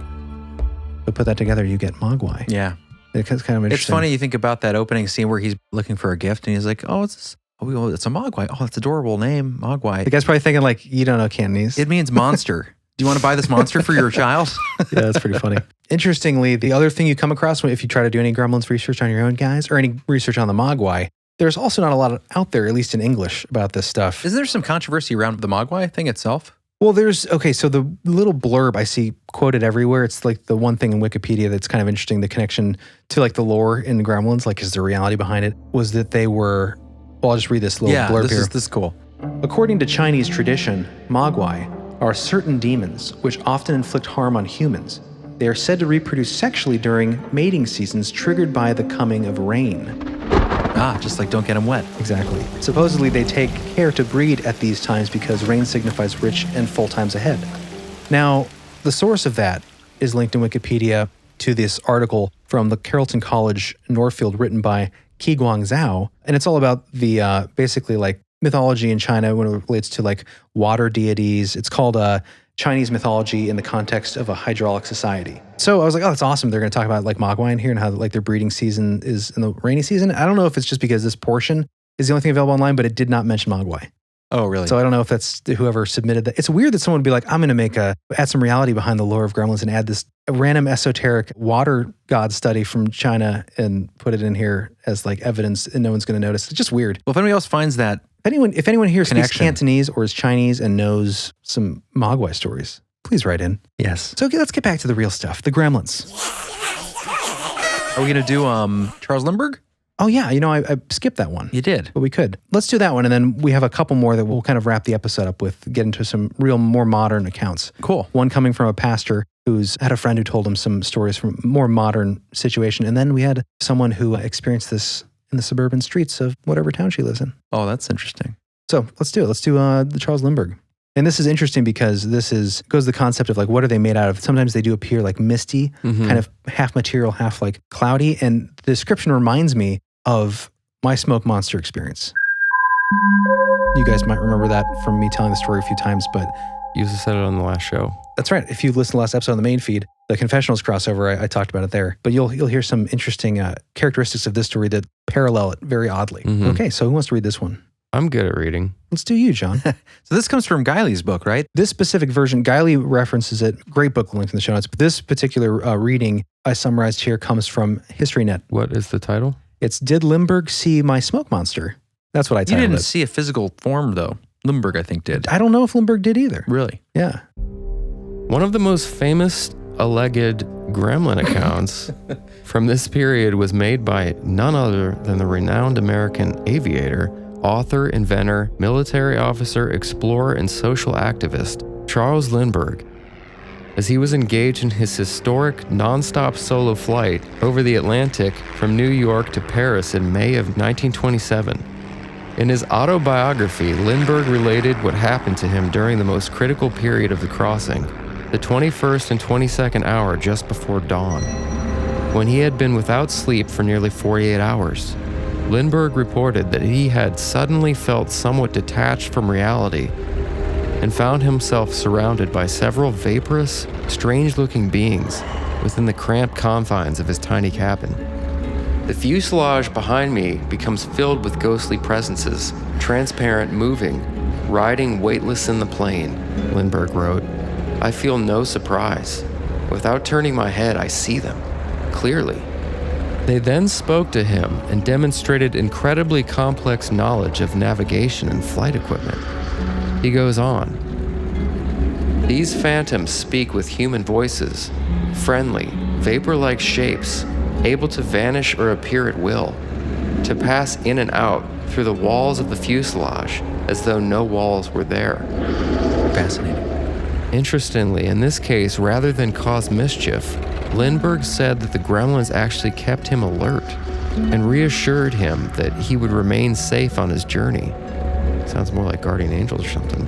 So put that together, you get Mogwai. Yeah. It's kind of interesting. It's funny you think about that opening scene where he's looking for a gift and he's like, it's a Mogwai. Oh, it's an adorable name, Mogwai. The guy's probably thinking like, you don't know Cantonese. It means monster. Do you want to buy this monster for your child? Yeah, that's pretty funny. Interestingly, the other thing you come across if you try to do any Gremlins research on your own, guys, or any research on the Mogwai, there's also not a lot out there, at least in English, about this stuff. Isn't there some controversy around the Mogwai thing itself? Well, so the little blurb I see quoted everywhere, it's like the one thing in Wikipedia that's kind of interesting, the connection to like the lore in Gremlins, like is the reality behind it, was that they were, well, I'll just read this little blurb here. This is cool. According to Chinese tradition, Mogwai are certain demons which often inflict harm on humans. They are said to reproduce sexually during mating seasons triggered by the coming of rain. Just like don't get them wet. Exactly. Supposedly they take care to breed at these times because rain signifies rich and full times ahead. Now, the source of that is linked in Wikipedia to this article from the Carleton College Northfield written by Qi Guangzhou, and it's all about the basically like mythology in China when it relates to like water deities. It's called Chinese mythology in the context of a hydraulic society. So I was like, oh, that's awesome. They're going to talk about like Mogwai in here and how like their breeding season is in the rainy season. I don't know if it's just because this portion is the only thing available online, but it did not mention Mogwai. Oh, really? So I don't know if that's whoever submitted that. It's weird that someone would be like, I'm going to add some reality behind the lore of Gremlins and add this random esoteric water god study from China and put it in here as like evidence and no one's going to notice. It's just weird. Well, if anybody else finds that, if anyone here speaks connection. Cantonese or is Chinese and knows some Mogwai stories, please write in. Yes. So let's get back to the real stuff, the Gremlins. Are we going to do Charles Lindbergh? Oh, yeah. I skipped that one. You did. But we could. Let's do that one. And then we have a couple more that we'll kind of wrap the episode up with, get into some more modern accounts. Cool. One coming from a pastor who's had a friend who told him some stories from more modern situation. And then we had someone who experienced this in the suburban streets of whatever town she lives in. Oh, that's interesting. So let's do it. Let's do the Charles Lindbergh. And this is interesting because goes the concept of like, what are they made out of? Sometimes they do appear like misty, kind of half material, half like cloudy. And the description reminds me of my smoke monster experience. You guys might remember that from me telling the story a few times, but You just said it on the last show. that's right. If you listen to the last episode on the main feed, the Confessionals crossover, I talked about it there. But you'll hear some interesting characteristics of this story that parallel it very oddly. Okay, so who wants to read this one? I'm good at reading. Let's do you, John. So this comes from Guiley's book, right? This specific version, Guiley references it. Great book, linked in the show notes. But this particular reading I summarized here comes from HistoryNet. What is the title? It's Did Lindbergh See My Smoke Monster? That's what I You titled didn't it. see a physical form, though. Lindbergh, I think, did. I don't know if Lindbergh did either. Really? Yeah. One of the most famous alleged Gremlin accounts from this period was made by none other than the renowned American aviator, author, inventor, military officer, explorer, and social activist, Charles Lindbergh, as he was engaged in his historic non-stop solo flight over the Atlantic from New York to Paris in May of 1927. In his autobiography, Lindbergh related what happened to him during the most critical period of the crossing, the 21st and 22nd hour just before dawn, when he had been without sleep for nearly 48 hours. Lindbergh reported that he had suddenly felt somewhat detached from reality and found himself surrounded by several vaporous, strange-looking beings within the cramped confines of his tiny cabin. The fuselage behind me becomes filled with ghostly presences, transparent, moving, riding weightless in the plane, Lindbergh wrote. I feel no surprise. Without turning my head, I see them, clearly. They then spoke to him and demonstrated incredibly complex knowledge of navigation and flight equipment. He goes on. These phantoms speak with human voices, friendly, vapor-like shapes, able to vanish or appear at will, to pass in and out through the walls of the fuselage as though no walls were there. Fascinating. Interestingly, in this case, rather than cause mischief, Lindbergh said that the Gremlins actually kept him alert and reassured him that he would remain safe on his journey. Sounds more like guardian angels or something.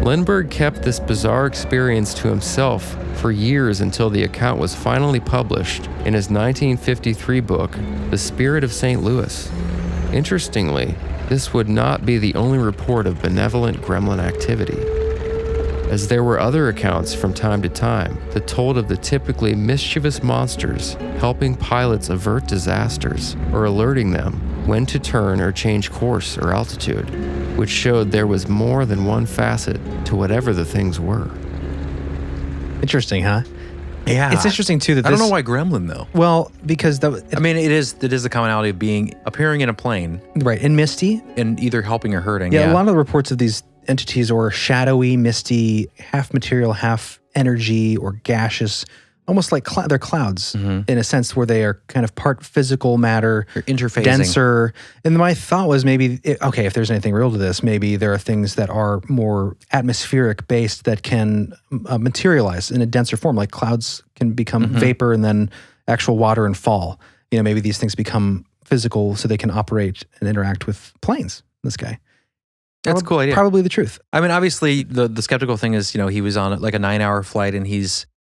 Lindbergh kept this bizarre experience to himself for years until the account was finally published in his 1953 book, The Spirit of St. Louis. Interestingly, this would not be the only report of benevolent gremlin activity, as there were other accounts from time to time that told of the typically mischievous monsters helping pilots avert disasters or alerting them when to turn or change course or altitude, which showed there was more than one facet to whatever the things were. Interesting, huh? Yeah. It's interesting, too, that I don't know why Gremlin, though. Well, because I mean, it is the commonality of appearing in a plane right, and misty. and either helping or hurting. Yeah, a lot of the reports of these entities are shadowy, misty, half material, half energy, or gaseous, almost like they're clouds in a sense where they are kind of part physical matter, They're interfacing. denser. And my thought was maybe, okay, if there's anything real to this, maybe there are things that are more atmospheric based that can materialize in a denser form, like clouds can become vapor and then actual water and fall. You know, maybe these things become physical so they can operate and interact with planes, this guy. That's a cool idea. Probably the truth. I mean, obviously, the skeptical thing is, he was on like a 9-hour flight and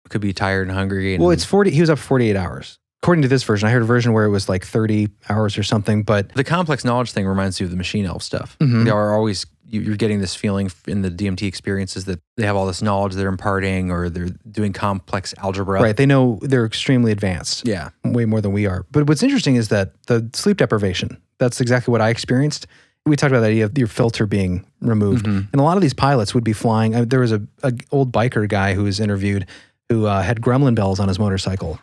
could be tired and hungry. And Well, it's 40. He was up 48 hours. According to this version, I heard a version where it was like 30 hours or something, but the complex knowledge thing reminds you of the machine elf stuff. Mhm. They are always, you're getting this feeling in the DMT experiences that they have all this knowledge they're imparting or they're doing complex algebra. right, they know they're extremely advanced. Yeah. Way more than we are. But what's interesting is that the sleep deprivation, that's exactly what I experienced. We talked about the idea of your filter being removed. And a lot of these pilots would be flying. There was a old biker guy who was interviewed who had gremlin bells on his motorcycle.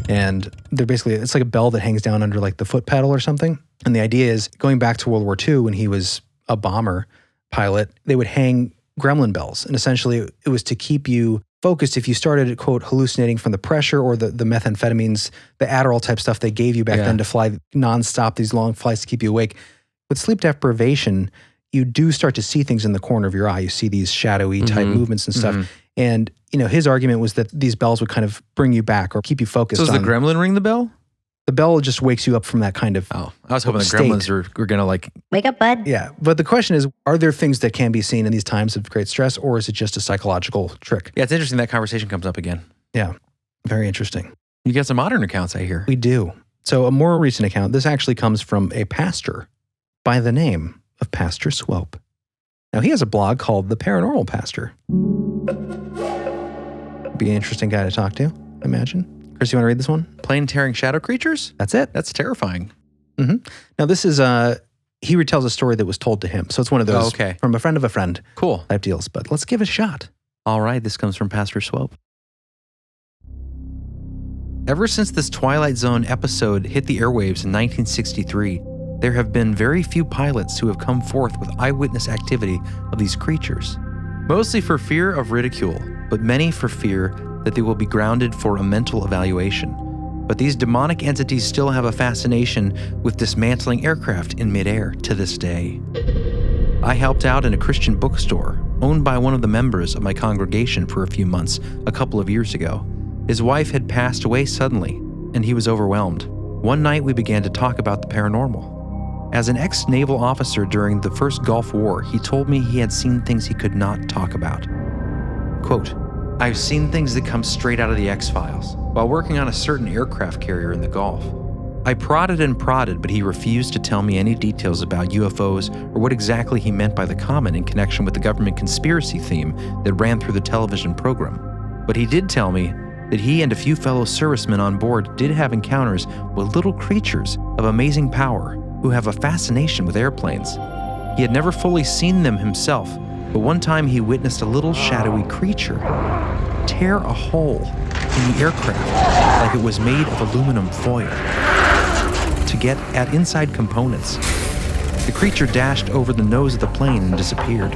And they're basically, it's like a bell that hangs down under like the foot pedal or something. And the idea is going back to World War II when he was a bomber pilot, they would hang gremlin bells. And essentially it was to keep you focused if you started, quote, hallucinating from the pressure or the methamphetamines, the Adderall type stuff they gave you back then to fly nonstop, these long flights to keep you awake. With sleep deprivation, you do start to see things in the corner of your eye. You see these shadowy type movements and stuff. And, his argument was that these bells would kind of bring you back or keep you focused So does on. the gremlin ring the bell? The bell just wakes you up from that kind of Oh, I was hoping the state. gremlins were going to like, Wake up, bud. Yeah, but the question is, are there things that can be seen in these times of great stress, or is it just a psychological trick? yeah, it's interesting that conversation comes up again. Yeah, very interesting. You got some modern accounts, I hear. We do. So a more recent account, this actually comes from a pastor by the name of Pastor Swope. Now, he has a blog called The Paranormal Pastor. Be an interesting guy to talk to, I imagine. Chris, you want to read this one? Plane tearing shadow creatures? That's it. That's terrifying. Now, this is, he retells a story that was told to him. So it's one of those from a friend of a friend Cool. type deals. But let's give it a shot. All right, this comes from Pastor Swope. Ever since this Twilight Zone episode hit the airwaves in 1963, there have been very few pilots who have come forth with eyewitness activity of these creatures. Mostly for fear of ridicule, but many for fear that they will be grounded for a mental evaluation. But these demonic entities still have a fascination with dismantling aircraft in midair to this day. I helped out in a Christian bookstore owned by one of the members of my congregation for a few months a couple of years ago. His wife had passed away suddenly, and he was overwhelmed. One night we began to talk about the paranormal. As an ex-naval officer during the first Gulf War, he told me he had seen things he could not talk about. Quote, I've seen things that come straight out of the X-Files while working on a certain aircraft carrier in the Gulf. I prodded and prodded, but he refused to tell me any details about UFOs or what exactly he meant by the comment in connection with the government conspiracy theme that ran through the television program. But he did tell me that he and a few fellow servicemen on board did have encounters with little creatures of amazing power who have a fascination with airplanes. He had never fully seen them himself, but one time he witnessed a little shadowy creature tear a hole in the aircraft like it was made of aluminum foil to get at inside components. The creature dashed over the nose of the plane and disappeared.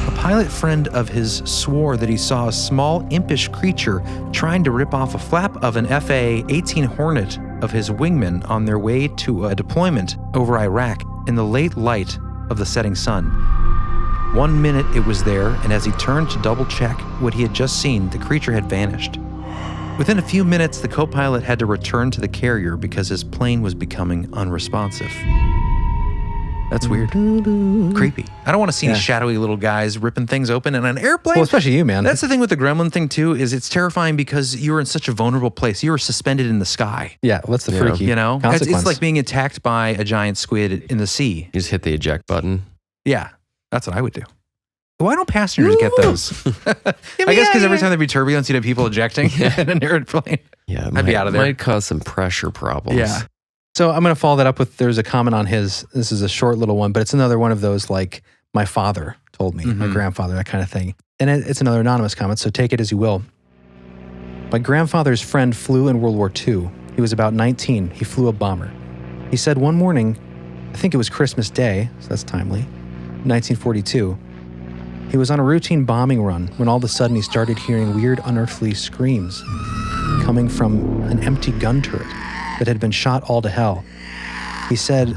A pilot friend of his swore that he saw a small, impish creature trying to rip off a flap of an FA-18 Hornet of his wingmen on their way to a deployment over Iraq in the late light of the setting sun. 1 minute it was there, and as he turned to double check what he had just seen, the creature had vanished. Within a few minutes, the co-pilot had to return to the carrier because his plane was becoming unresponsive. That's weird. Creepy. I don't want to see these shadowy little guys ripping things open in an airplane. Well, especially you, man. That's the thing with the gremlin thing, too, is it's terrifying because you're in such a vulnerable place. You're suspended in the sky. Yeah, what's the freaky consequence? It's like being attacked by a giant squid in the sea. You just hit the eject button. Yeah, that's what I would do. Why don't passengers get those? I guess because every time there'd be turbulence, you'd have people ejecting in an airplane. Yeah, I'd be out of there. Might cause some pressure problems. Yeah. So I'm going to follow that up with, there's a comment on his, this is a short little one, but it's another one of those like, my father told me, my grandfather, that kind of thing. And it's another anonymous comment, so take it as you will. My grandfather's friend flew in World War II. He was about 19. He flew a bomber. He said one morning, I think it was Christmas Day, so that's timely, 1942, he was on a routine bombing run when all of a sudden he started hearing weird unearthly screams coming from an empty gun turret that had been shot all to hell. He said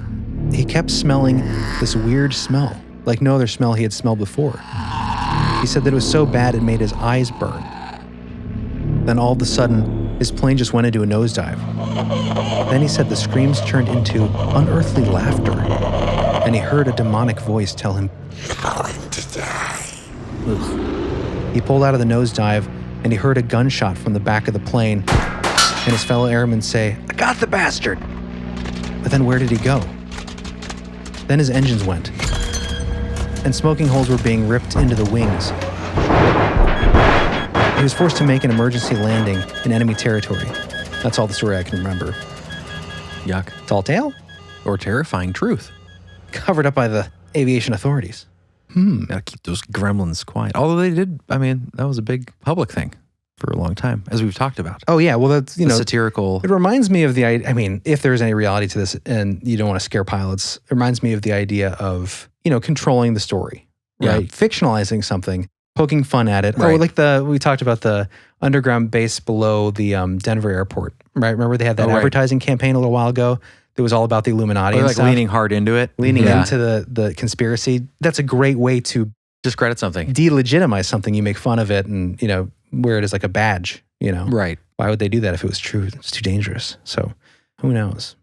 he kept smelling this weird smell, like no other smell he had smelled before. He said that it was so bad it made his eyes burn. Then all of a sudden, his plane just went into a nosedive. Then he said the screams turned into unearthly laughter, and he heard a demonic voice tell him, "Going to die." Ugh. He pulled out of the nosedive, and he heard a gunshot from the back of the plane, and his fellow airmen say, "I got the bastard!" But then where did he go? Then his engines went, and smoking holes were being ripped into the wings. He was forced to make an emergency landing in enemy territory. That's all the story I can remember. Yuck. Tall tale? Or terrifying truth. Covered up by the aviation authorities. Gotta keep those gremlins quiet. Although they did, I mean, that was a big public thing for a long time, as we've talked about. Oh yeah, well that's, the satirical. It reminds me of the, I mean, if there's any reality to this and you don't want to scare pilots, it reminds me of the idea of, controlling the story, right? Yeah. Fictionalizing something, poking fun at it. Right. Oh, like we talked about the underground base below the Denver airport, right? Remember they had that advertising campaign a little while ago that was all about the Illuminati and like stuff? leaning hard into it. Leaning into the conspiracy. That's a great way to discredit something. Delegitimize something. You make fun of it and, wear it as like a badge. you know? Right. Why would they do that if it was true? It's too dangerous. So who knows?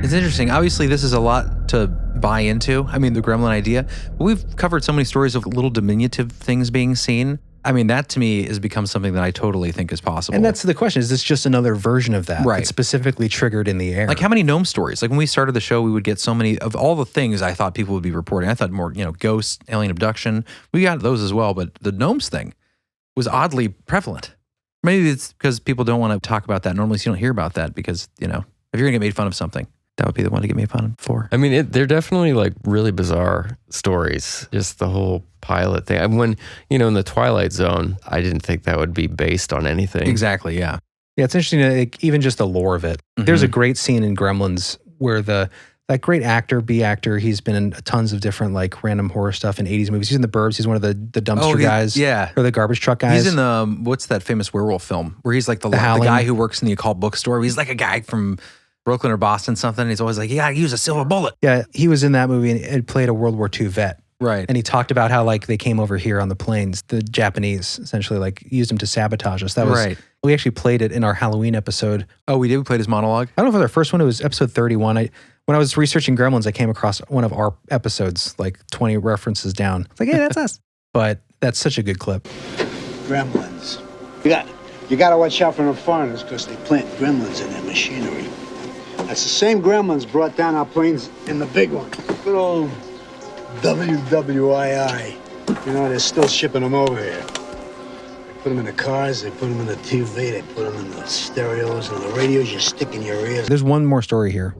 It's interesting. Obviously, this is a lot to buy into. I mean, the gremlin idea. But we've covered so many stories of little diminutive things being seen. I mean, that to me has become something that I totally think is possible. And that's the question. Is this just another version of that? Right. That's specifically triggered in the air. Like how many gnome stories? Like when we started the show, we would get so many of all the things I thought people would be reporting. I thought more, ghosts, alien abduction. We got those as well, but the gnomes thing was oddly prevalent. Maybe it's because people don't want to talk about that. Normally, so you don't hear about that because, if you're going to get made fun of something, that would be the one to get made fun for. I mean, they're definitely like really bizarre stories. Just the whole pilot thing. When, in the Twilight Zone, I didn't think that would be based on anything. Exactly, yeah. Yeah, it's interesting, even just the lore of it. Mm-hmm. There's a great scene in Gremlins where that great actor, B actor, he's been in tons of different like random horror stuff in 80s movies. He's in The Burbs. He's one of the dumpster guys. Yeah. Or the garbage truck guys. He's in the, what's that famous werewolf film where he's like the guy who works in the occult bookstore. He's like a guy from Brooklyn or Boston something. He's always like, you gotta use a silver bullet. Yeah, he was in that movie and played a World War II vet. Right. And he talked about how like they came over here on the planes, the Japanese essentially like used him to sabotage us. That was right. We actually played it in our Halloween episode. Oh, we did? We played his monologue? I don't know if it was our first one. It was episode 31. When I was researching Gremlins, I came across one of our episodes, like 20 references down. It's like, hey, that's us. But that's such a good clip. Gremlins. You got to watch out for the foreigners because they plant gremlins in their machinery. That's the same gremlins brought down our planes in the big one. Good old WWII. They're still shipping them over here. They put them in the cars, they put them in the TV, they put them in the stereos and the radios you stick in your ears. There's one more story here.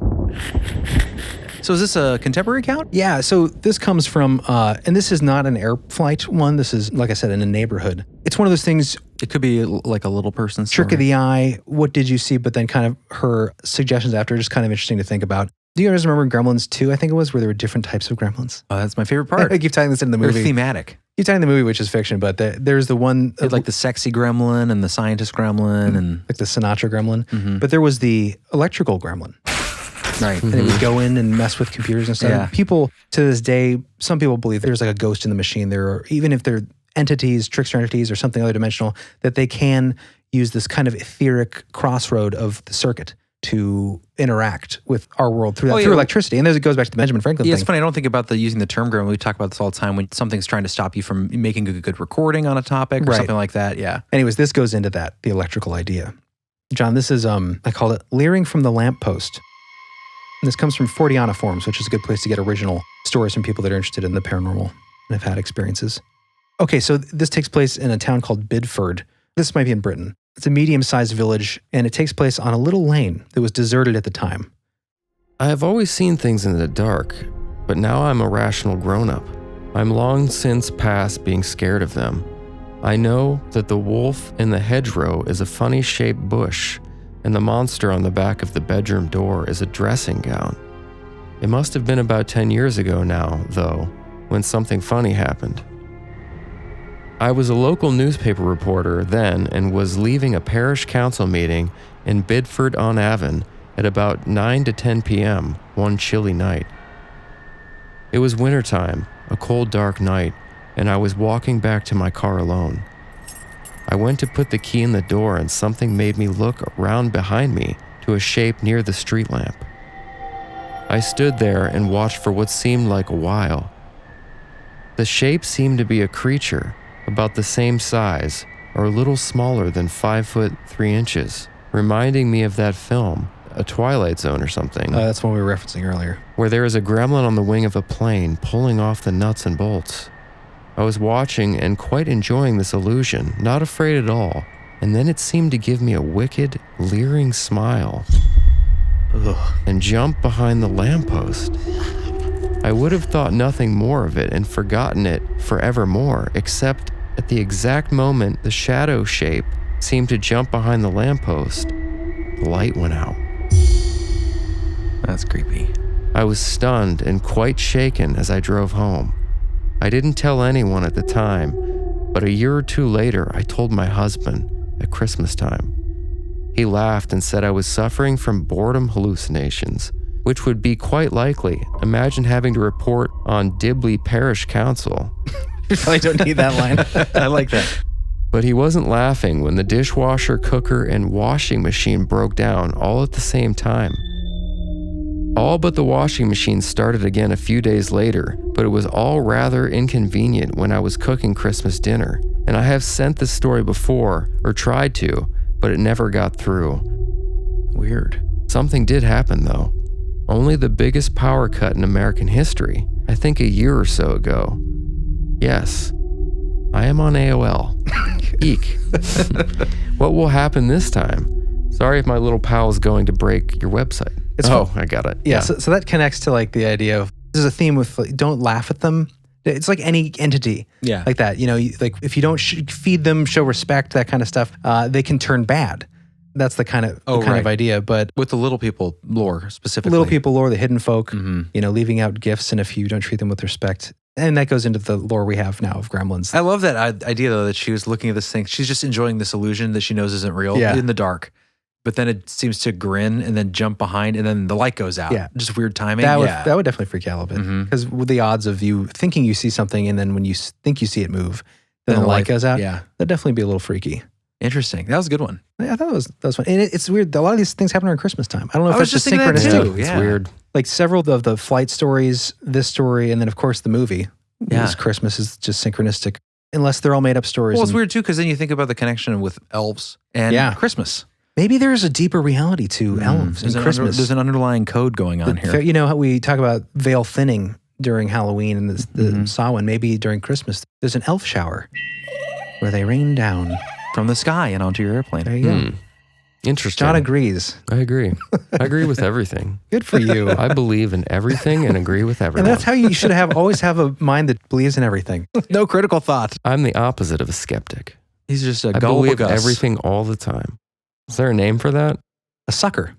So is this a contemporary account? Yeah, so this comes from, and this is not an air flight one. This is, like I said, in a neighborhood. It's one of those things. It could be like a little person's story. Trick of the eye, what did you see? But then kind of her suggestions after, just kind of interesting to think about. Do you guys remember Gremlins 2, I think it was, where there were different types of gremlins? Oh, that's my favorite part. I keep tying this into the movie. They're thematic. Keep tying the movie, which is fiction, but there's the one... like the sexy gremlin and the scientist gremlin and... Like the Sinatra gremlin. Mm-hmm. But there was the electrical gremlin. Right. And it would go in and mess with computers and stuff. Yeah. People, to this day, some people believe there's like a ghost in the machine there, or even if they're entities, trickster entities or something other dimensional, that they can use this kind of etheric crossroad of the circuit to interact with our world through electricity. And it goes back to the Benjamin Franklin thing. It's funny. I don't think about using the term gremlin. We talk about this all the time when something's trying to stop you from making a good recording on a topic or something like that. Yeah. Anyways, this goes into that, the electrical idea. John, this is, I call it Leering from the Lamppost. And this comes from Forteana Forums, which is a good place to get original stories from people that are interested in the paranormal and have had experiences. Okay, so this takes place in a town called Bidford. This might be in Britain. It's a medium-sized village, and it takes place on a little lane that was deserted at the time. I have always seen things in the dark, but now I'm a rational grown-up. I'm long since past being scared of them. I know that the wolf in the hedgerow is a funny-shaped bush, and the monster on the back of the bedroom door is a dressing gown. It must have been about 10 years ago now, though, when something funny happened. I was a local newspaper reporter then and was leaving a parish council meeting in Bidford-on-Avon at about 9 to 10 p.m. one chilly night. It was wintertime, a cold, dark night, and I was walking back to my car alone. I went to put the key in the door and something made me look around behind me to a shape near the street lamp. I stood there and watched for what seemed like a while. The shape seemed to be a creature about the same size or a little smaller than 5 foot 3 inches, reminding me of that film, a Twilight Zone or something. That's one we were referencing earlier. Where there is a gremlin on the wing of a plane pulling off the nuts and bolts. I was watching and quite enjoying this illusion, not afraid at all, and then it seemed to give me a wicked, leering smile and jump behind the lamppost. I would have thought nothing more of it and forgotten it forevermore, except at the exact moment the shadow shape seemed to jump behind the lamppost, the light went out. That's creepy. I was stunned and quite shaken as I drove home. I didn't tell anyone at the time, but a year or two later, I told my husband at Christmas time. He laughed and said I was suffering from boredom hallucinations, which would be quite likely. Imagine having to report on Dibley Parish Council. You probably don't need that line. I like that. But he wasn't laughing when the dishwasher, cooker, and washing machine broke down all at the same time. All but the washing machine started again a few days later, but it was all rather inconvenient when I was cooking Christmas dinner. And I have sent this story before, or tried to, but it never got through. Weird. Something did happen though. Only the biggest power cut in American history, I think a year or so ago. Yes, I am on AOL. Eek. What will happen this time? Sorry if my little pal is going to break your website. I got it. Yeah. So that connects to like the idea of, there's a theme with like, don't laugh at them. It's like any entity like that. You know, like if you don't feed them, show respect, that kind of stuff, they can turn bad. That's the kind of idea. But with the little people lore specifically. Little people lore, the hidden folk, you know, leaving out gifts, and if you don't treat them with respect. And that goes into the lore we have now of Gremlins. I love that idea, though, that she was looking at this thing. She's just enjoying this illusion that she knows isn't real in the dark. But then it seems to grin and then jump behind, and then the light goes out. Yeah. Just weird timing. That would definitely freak you out a bit. Because with the odds of you thinking you see something, and then when you think you see it move, then the light goes out, that'd definitely be a little freaky. Interesting. That was a good one. I thought that was fun. And it's weird. A lot of these things happen around Christmas time. I don't know if that's just synchronistic. Too. Yeah. It's weird. Like several of the flight stories, this story, and then of course the movie. This Christmas is just synchronistic. Unless they're all made up stories. Well, it's weird too, because then you think about the connection with elves and Christmas. Maybe there's a deeper reality to elves and Christmas. There's an underlying code going on here. You know how we talk about veil thinning during Halloween and the Samhain. Maybe during Christmas, there's an elf shower where they rain down from the sky and onto your airplane. There you go. Interesting. John agrees. I agree. I agree with everything. Good for you. I believe in everything and agree with everyone. And that's how you should always have a mind that believes in everything. No critical thought. I'm the opposite of a skeptic. He's just I believe everything all the time. Is there a name for that? A sucker.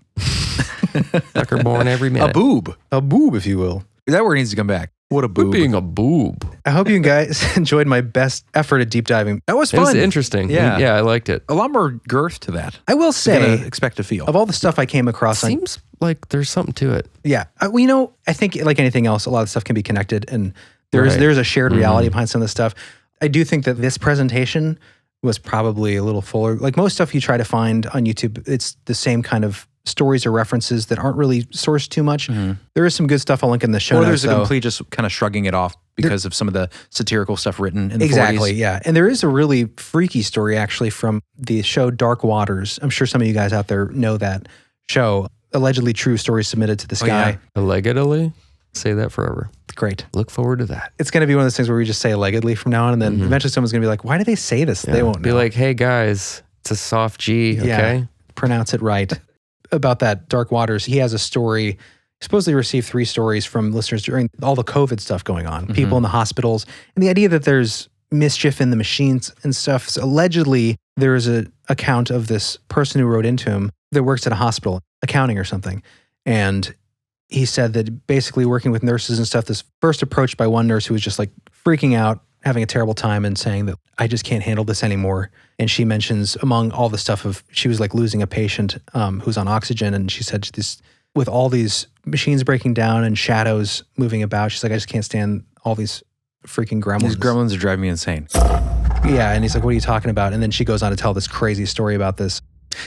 Sucker born every minute. A boob. A boob, if you will. That word needs to come back. What a boob. Quit being a boob. I hope you guys enjoyed my best effort at deep diving. That was fun. It was interesting. Yeah. I liked it. A lot more girth to that. I will say, expect to feel. Of all the stuff I came across, seems like there's something to it. Yeah. Well, you know, I think like anything else, a lot of stuff can be connected, and there's a shared reality behind some of this stuff. I do think that this presentation was probably a little fuller. Like most stuff you try to find on YouTube, it's the same kind of stories or references that aren't really sourced too much. There is some good stuff I'll link in the show notes. Or there's a complete just kind of shrugging it off because of some of the satirical stuff written in the 40s. Yeah. And there is a really freaky story actually from the show Dark Waters. I'm sure some of you guys out there know that show. Allegedly true stories submitted to the sky. Allegedly? Say that forever. Great. Look forward to that. It's going to be one of those things where we just say allegedly from now on, and then eventually someone's going to be like, why do they say this? Yeah. They won't know. Be like, hey guys, it's a soft G, okay? Yeah, pronounce it right. About that Dark Waters, he has a story, supposedly received 3 stories from listeners during all the COVID stuff going on, people in the hospitals, and the idea that there's mischief in the machines and stuff. So allegedly, there is an account of this person who wrote into him that works at a hospital, accounting or something, and he said that basically working with nurses and stuff, this first approached by one nurse who was just like freaking out, having a terrible time and saying that I just can't handle this anymore. And she mentions among all the stuff of, she was like losing a patient who's on oxygen. And she said this, with all these machines breaking down and shadows moving about, she's like, I just can't stand all these freaking gremlins. These gremlins are driving me insane. Yeah. And he's like, what are you talking about? And then she goes on to tell this crazy story about this.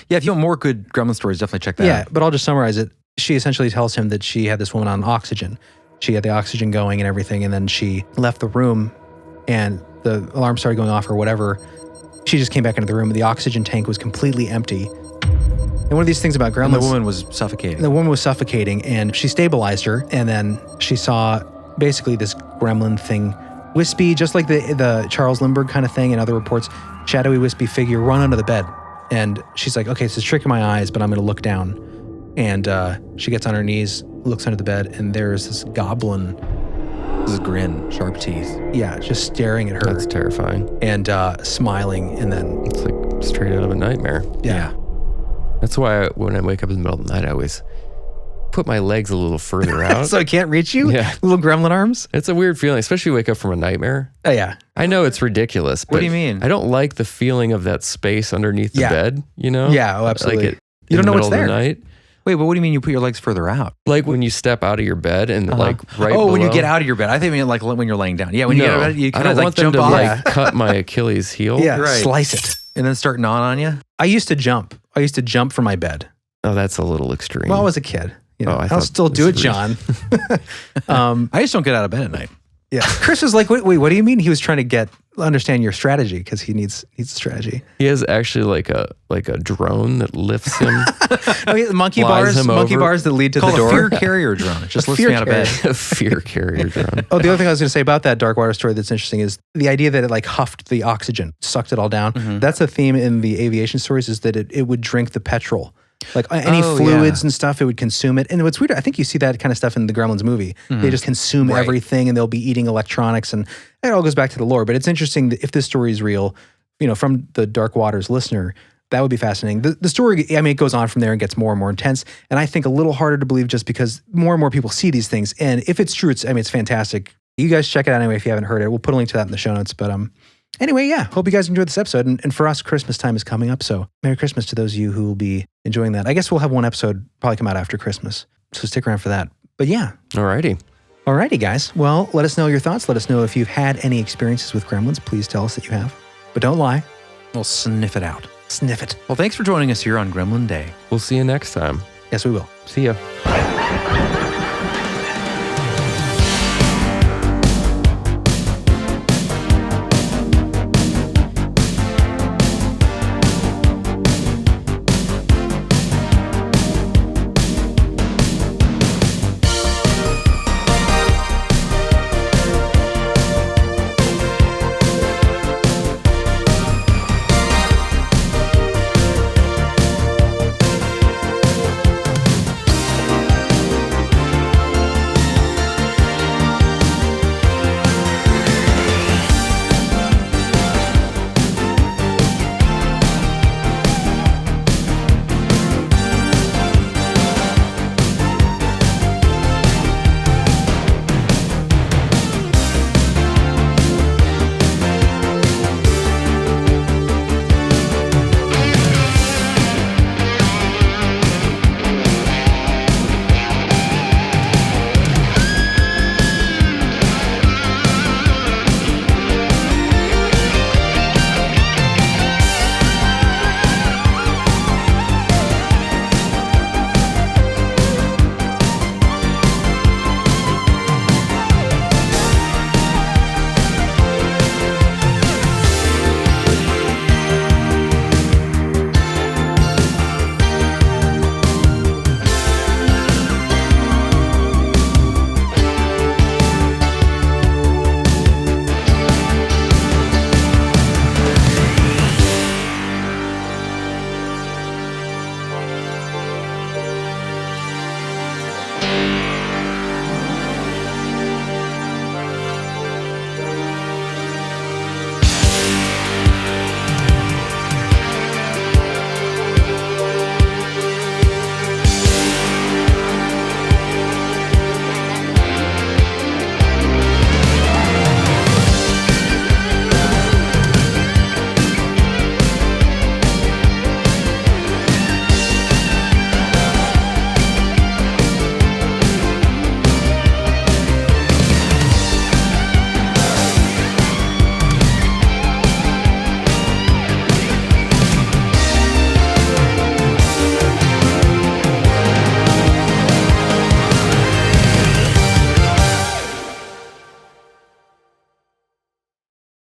Yeah. If you want more good gremlin stories, definitely check that out. Yeah. But I'll just summarize it. She essentially tells him that she had this woman on oxygen. She had the oxygen going and everything. And then she left the room and the alarm started going off or whatever. She just came back into the room and the oxygen tank was completely empty. And one of these things about gremlins... And the woman was suffocating. The woman was suffocating and she stabilized her. And then she saw basically this gremlin thing, wispy, just like the Charles Lindbergh kind of thing and other reports, shadowy, wispy figure run under the bed. And she's like, okay, it's just tricking my eyes, but I'm going to look down. And she gets on her knees, looks under the bed, and there's this goblin. This grin, sharp teeth. Yeah, just staring at her. That's terrifying. And smiling, and then... It's like straight out of a nightmare. Yeah. That's why when I wake up in the middle of the night, I always put my legs a little further out. So I can't reach you? Yeah. Little gremlin arms? It's a weird feeling, especially wake up from a nightmare. Oh, yeah. I know it's ridiculous, but what do you mean? I don't like the feeling of that space underneath the bed, you know? Yeah, oh, absolutely. Like you don't know what's there. Night. Wait, but what do you mean you put your legs further out? Like when you step out of your bed and like right Oh, when you below- get out of your bed. I think you mean like when you're laying down. Yeah, when you get out of bed, you I kind don't of like want them jump to off like cut my Achilles heel. Yeah, Right. slice it. and then start gnawing on you. I used to jump. I used to jump from my bed. Oh, that's a little extreme. Well, I was a kid. You know, Oh, I I'll thought still do it, this was- John. I just don't get out of bed at night. Yeah. Chris was like, wait, what do you mean? He was trying to understand your strategy because he needs strategy. He has actually like a drone that lifts him. Oh, yeah, monkey Flies him over. bars that lead to Called the door. a fear carrier drone. It just A lifts fear me out of bed. A fear carrier drone. Oh, the other thing I was going to say about that Dark Water story that's interesting is the idea that it like huffed the oxygen, sucked it all down. Mm-hmm. That's a theme in the aviation stories is that it would drink the petrol. Like any Oh, fluids yeah. and stuff, it would consume it. And what's weird, I think you see that kind of stuff in the Gremlins movie. They just consume Right. everything and they'll be eating electronics and it all goes back to the lore. But it's interesting that if this story is real, you know, from the Dark Waters listener, that would be fascinating. The story, I mean, it goes on from there and gets more and more intense. And I think a little harder to believe just because more and more people see these things. And if it's true, it's fantastic. You guys check it out anyway if you haven't heard it. We'll put a link to that in the show notes. But anyway, yeah, hope you guys enjoyed this episode. And for us, Christmas time is coming up. So Merry Christmas to those of you who will be enjoying that. I guess we'll have one episode probably come out after Christmas. So stick around for that. But yeah. Alrighty. Alrighty, guys. Well, let us know your thoughts. Let us know if you've had any experiences with Gremlins. Please tell us that you have. But don't lie. We'll sniff it out. Sniff it. Well, thanks for joining us here on Gremlin Day. We'll see you next time. Yes, we will. See ya.